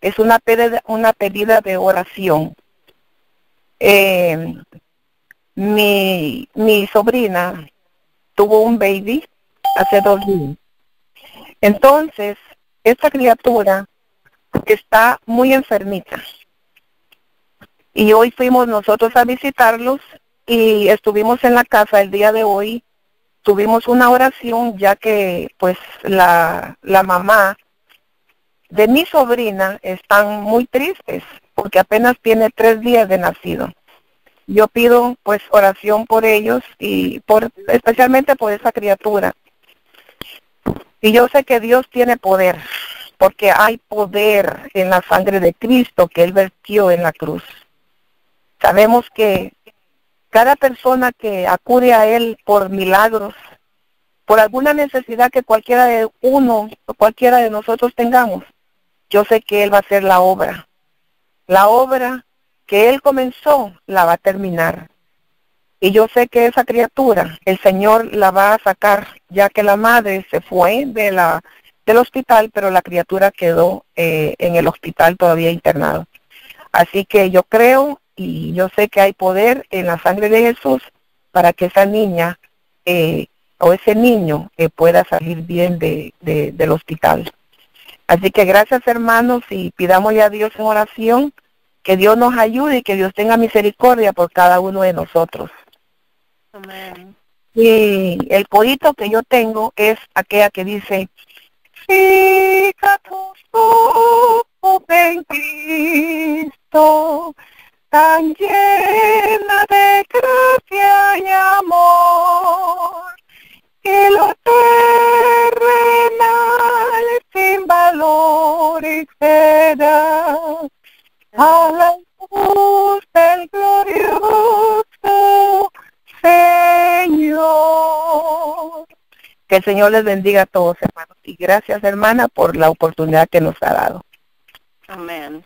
es una pedida de oración. Mi sobrina tuvo un baby hace 2 días. Entonces, esta criatura está muy enfermita. Y hoy fuimos nosotros a visitarlos y estuvimos en la casa el día de hoy. Tuvimos una oración ya que pues la mamá de mi sobrina están muy tristes porque apenas tiene 3 días de nacido. Yo pido pues oración por ellos y especialmente por esa criatura. Y yo sé que Dios tiene poder, porque hay poder en la sangre de Cristo que Él vertió en la cruz. Sabemos que cada persona que acude a Él por milagros, por alguna necesidad que cualquiera de uno o cualquiera de nosotros tengamos, yo sé que Él va a hacer la obra. La obra que Él comenzó, la va a terminar. Y yo sé que esa criatura, el Señor la va a sacar, ya que la madre se fue del hospital, pero la criatura quedó en el hospital todavía internado. Así que yo creo y yo sé que hay poder en la sangre de Jesús para que esa niña o ese niño pueda salir bien del hospital. Así que gracias, hermanos, y pidámosle a Dios en oración que Dios nos ayude y que Dios tenga misericordia por cada uno de nosotros. Amén. Y el corito que yo tengo es aquella que dice: fija tus ojos en Cristo, tan llena de gracia y amor, que lo terrenal sin valor exceda a la luz del glorioso Señor. Que el Señor les bendiga a todos, hermanos, y gracias, hermana, por la oportunidad que nos ha dado. Amén.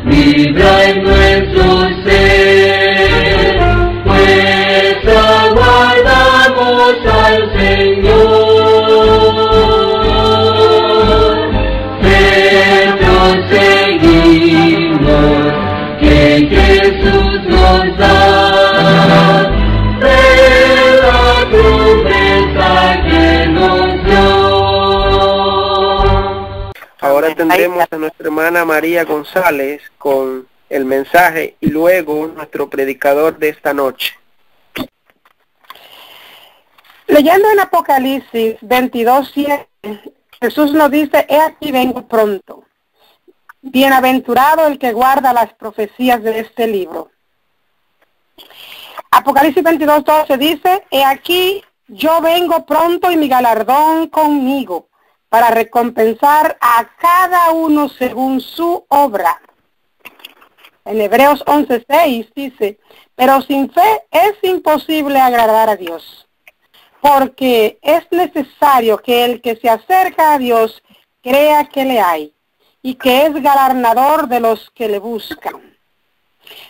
Vibra en nuestro ser, pues aguardamos al Señor. Pero seguimos que Jesús nos da, de la promesa que nos dio. Ahora tendremos a nuestra hermana María González con el mensaje y luego nuestro predicador de esta noche. Leyendo en Apocalipsis 22:7, Jesús nos dice: he aquí vengo pronto. Bienaventurado el que guarda las profecías de este libro. Apocalipsis 22:12 dice: he aquí yo vengo pronto y mi galardón conmigo, para recompensar a cada uno según su obra. En Hebreos 11:6 dice: pero sin fe es imposible agradar a Dios, porque es necesario que el que se acerca a Dios crea que le hay, y que es galardonador de los que le buscan.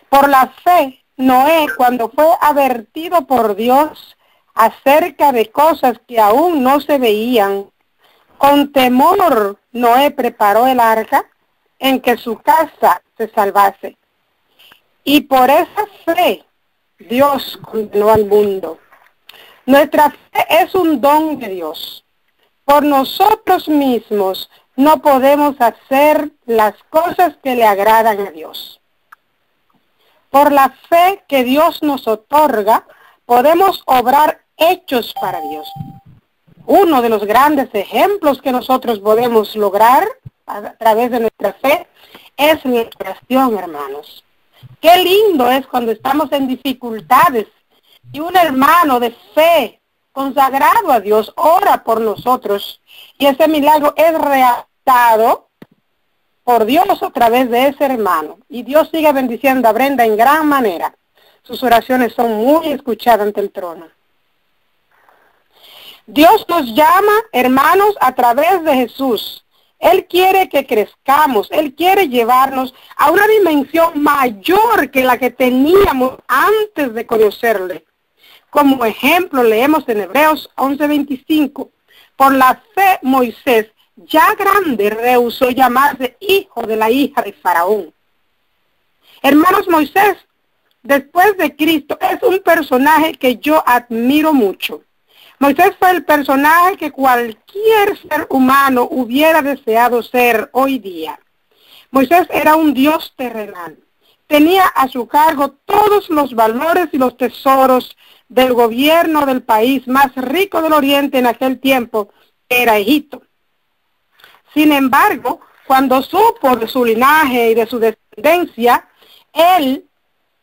Por la fe, Noé, cuando fue advertido por Dios acerca de cosas que aún no se veían, con temor Noé preparó el arca en que su casa se salvase. Y por esa fe Dios condenó al mundo. Nuestra fe es un don de Dios. Por nosotros mismos no podemos hacer las cosas que le agradan a Dios. Por la fe que Dios nos otorga, podemos obrar hechos para Dios. Uno de los grandes ejemplos que nosotros podemos lograr a través de nuestra fe es la oración, hermanos. Qué lindo es cuando estamos en dificultades y un hermano de fe consagrado a Dios ora por nosotros y ese milagro es realizado por Dios a través de ese hermano. Y Dios sigue bendiciendo a Brenda en gran manera. Sus oraciones son muy escuchadas ante el trono. Dios nos llama, hermanos, a través de Jesús. Él quiere que crezcamos, Él quiere llevarnos a una dimensión mayor que la que teníamos antes de conocerle. Como ejemplo, leemos en Hebreos 11:25, por la fe Moisés, ya grande, rehusó llamarse hijo de la hija de Faraón. Hermanos, Moisés, después de Cristo, es un personaje que yo admiro mucho. Moisés fue el personaje que cualquier ser humano hubiera deseado ser hoy día. Moisés era un Dios terrenal. Tenía a su cargo todos los valores y los tesoros del gobierno del país más rico del Oriente en aquel tiempo, que era Egipto. Sin embargo, cuando supo de su linaje y de su descendencia, él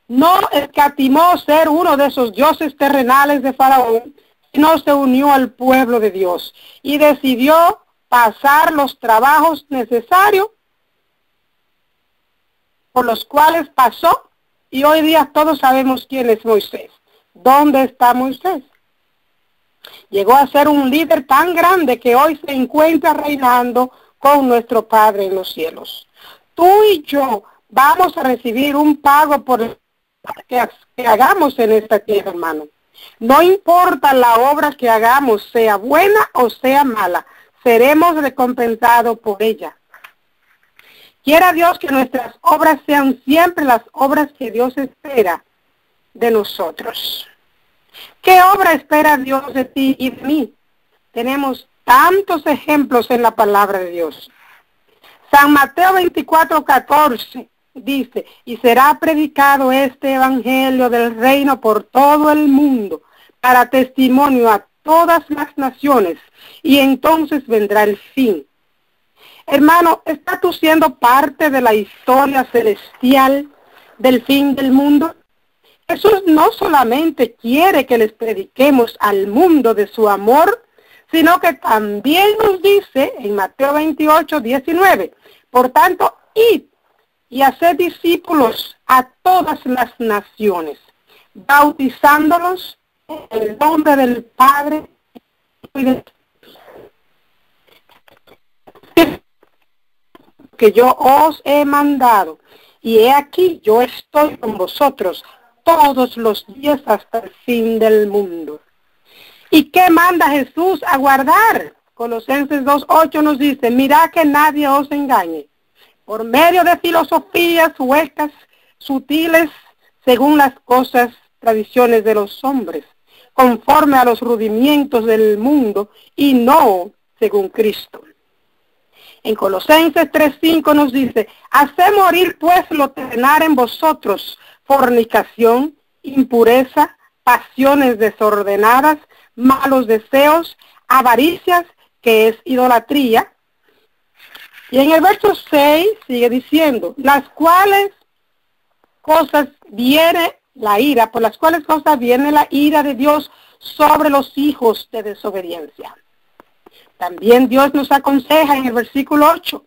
no escatimó ser uno de esos dioses terrenales de Faraón, sino se unió al pueblo de Dios y decidió pasar los trabajos necesarios por los cuales pasó, y hoy día todos sabemos quién es Moisés. ¿Dónde está Moisés? Llegó a ser un líder tan grande que hoy se encuentra reinando con nuestro Padre en los cielos. Tú y yo vamos a recibir un pago por lo que hagamos en esta tierra, hermano. No importa la obra que hagamos, sea buena o sea mala, seremos recompensados por ella. Quiera Dios que nuestras obras sean siempre las obras que Dios espera de nosotros. ¿Qué obra espera Dios de ti y de mí? Tenemos tantos ejemplos en la palabra de Dios. San Mateo 24:14 dice, y será predicado este evangelio del reino por todo el mundo, para testimonio a todas las naciones, y entonces vendrá el fin. Hermano, ¿estás tú siendo parte de la historia celestial del fin del mundo? Jesús no solamente quiere que les prediquemos al mundo de su amor, sino que también nos dice en Mateo 28:19, por tanto, id y haced discípulos a todas las naciones, bautizándolos en el nombre del Padre y del Espíritu, que yo os he mandado, y he aquí yo estoy con vosotros todos los días hasta el fin del mundo. ¿Y qué manda Jesús a guardar? Colosenses 2:8 nos dice, mirad que nadie os engañe, por medio de filosofías huecas, sutiles, según las cosas, tradiciones de los hombres, conforme a los rudimientos del mundo, y no según Cristo. En Colosenses 3:5 nos dice, haced morir pues lo terrenal en vosotros, fornicación, impureza, pasiones desordenadas, malos deseos, avaricias, que es idolatría. Y en el verso 6 sigue diciendo, las cuales cosas viene la ira, por las cuales cosas viene la ira de Dios sobre los hijos de desobediencia. También Dios nos aconseja en el versículo 8,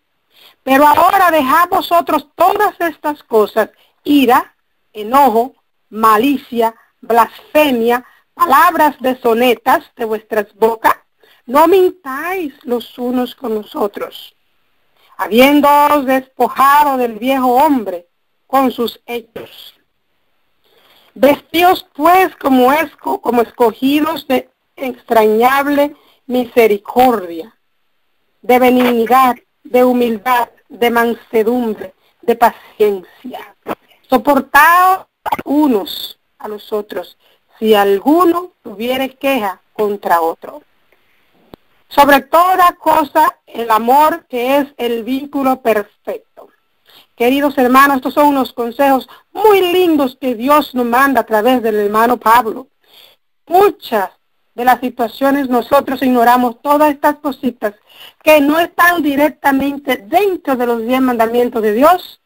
pero ahora dejad vosotros todas estas cosas, ira, enojo, malicia, blasfemia, palabras deshonestas de vuestras bocas, no mintáis los unos con los otros, habiéndoos despojado del viejo hombre con sus hechos. Vestíos pues como escogidos de extrañable misericordia, de benignidad, de humildad, de mansedumbre, de paciencia. Soportaos unos a los otros, si alguno tuviere queja contra otro. Sobre toda cosa, el amor, que es el vínculo perfecto. Queridos hermanos, estos son unos consejos muy lindos que Dios nos manda a través del hermano Pablo. Muchas de las situaciones nosotros ignoramos todas estas cositas que no están directamente dentro de los 10 mandamientos de Dios,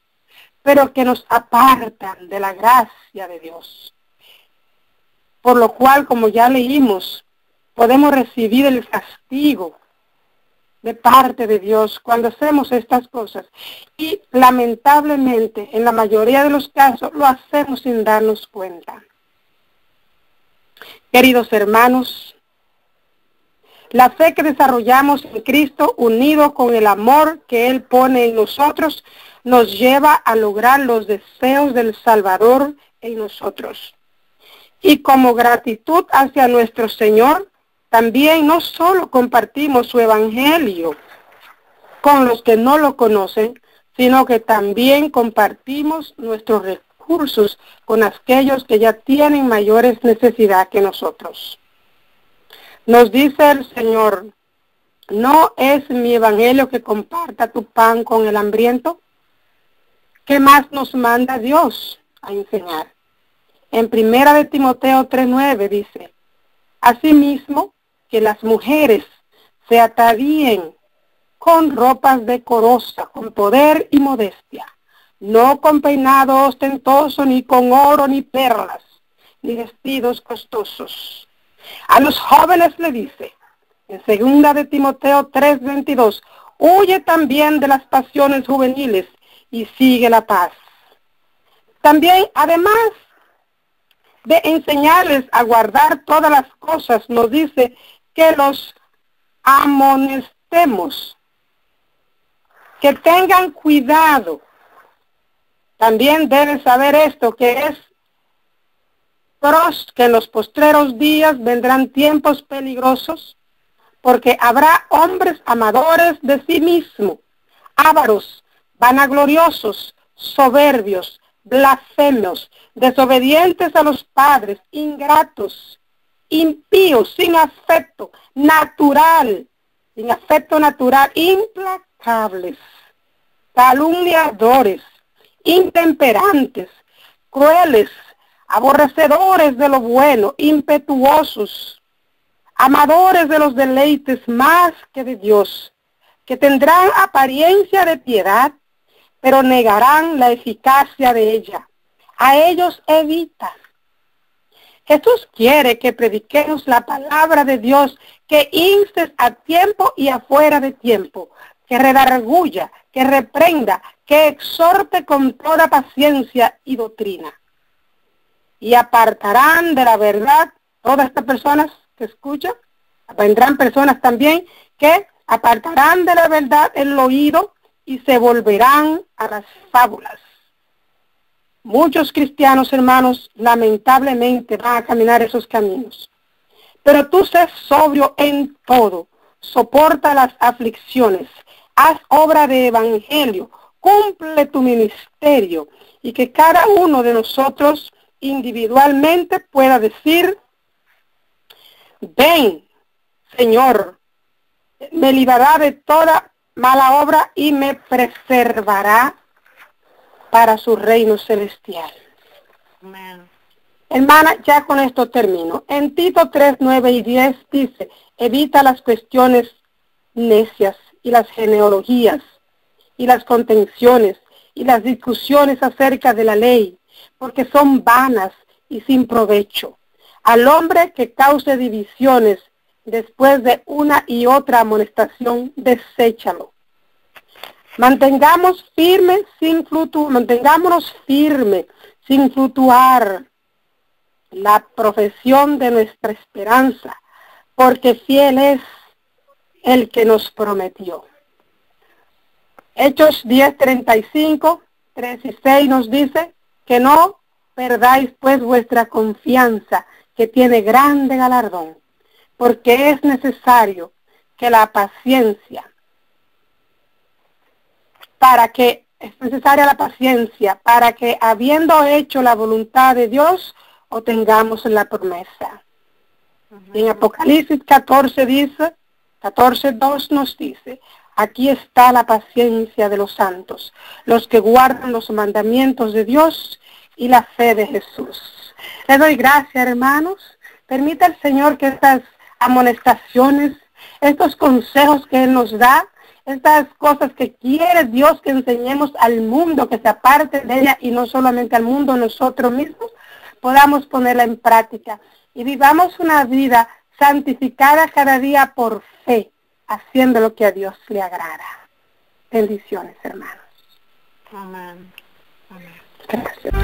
pero que nos apartan de la gracia de Dios. Por lo cual, como ya leímos, podemos recibir el castigo de parte de Dios cuando hacemos estas cosas. Y lamentablemente, en la mayoría de los casos, lo hacemos sin darnos cuenta. Queridos hermanos, la fe que desarrollamos en Cristo, unido con el amor que Él pone en nosotros, nos lleva a lograr los deseos del Salvador en nosotros. Y como gratitud hacia nuestro Señor, también no solo compartimos su evangelio con los que no lo conocen, sino que también compartimos nuestros recursos con aquellos que ya tienen mayores necesidades que nosotros. Nos dice el Señor, ¿no es mi evangelio que comparta tu pan con el hambriento? ¿Qué más nos manda Dios a enseñar? En 1 Timoteo 3:9 dice, asimismo, que las mujeres se atavíen con ropas decorosas, con poder y modestia, no con peinado ostentoso, ni con oro, ni perlas, ni vestidos costosos. A los jóvenes le dice, en 2 Timoteo 3:22, huye también de las pasiones juveniles y sigue la paz. También, además, de enseñarles a guardar todas las cosas, nos dice que los amonestemos, que tengan cuidado. También deben saber esto, que en los postreros días vendrán tiempos peligrosos, porque habrá hombres amadores de sí mismos, ávaros, vanagloriosos, soberbios, blasfemos, desobedientes a los padres, ingratos, impíos, sin afecto natural, implacables, calumniadores, intemperantes, crueles, aborrecedores de lo bueno, impetuosos, amadores de los deleites más que de Dios, que tendrán apariencia de piedad, pero negarán la eficacia de ella. A ellos evita. Jesús quiere que prediquemos la palabra de Dios, que instes a tiempo y afuera de tiempo, que redarguya, que reprenda, que exhorte con toda paciencia y doctrina. Y apartarán de la verdad todas estas personas que escuchan. Vendrán personas también que apartarán de la verdad el oído y se volverán a las fábulas. Muchos cristianos, hermanos, lamentablemente van a caminar esos caminos. Pero tú sé sobrio en todo, soporta las aflicciones, haz obra de evangelio, cumple tu ministerio, y que cada uno de nosotros individualmente pueda decir: ven, Señor, me librará de toda mala obra y me preservará para su reino celestial. Amén. Hermana, ya con esto termino. En Tito 3, 9 y 10 dice: evita las cuestiones necias y las genealogías y las contenciones y las discusiones acerca de la ley, porque son vanas y sin provecho. Al hombre que cause divisiones después de una y otra amonestación, deséchalo. Mantengámonos firmes sin fluctuar la profesión de nuestra esperanza, porque fiel es el que nos prometió. Hechos 10:35, 3 y 6 nos dice: que no perdáis pues vuestra confianza, que tiene grande galardón, porque es necesario que la paciencia, para que habiendo hecho la voluntad de Dios, obtengamos la promesa. En Apocalipsis 14:2 nos dice: aquí está la paciencia de los santos, los que guardan los mandamientos de Dios y la fe de Jesús. Le doy gracias, hermanos. Permita el Señor que estas amonestaciones, estos consejos que Él nos da, estas cosas que quiere Dios que enseñemos al mundo, que se aparte de ella, y no solamente al mundo, nosotros mismos, podamos ponerla en práctica y vivamos una vida santificada cada día por fe, haciendo lo que a Dios le agrada. Bendiciones, hermanos. Amén. Amén. Gracias.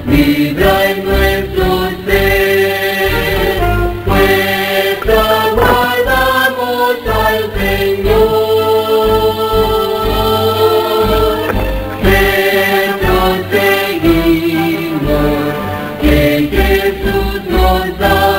Vibra en nuestro ser, pues aguardamos al Señor. Pero seguimos que Jesús nos da.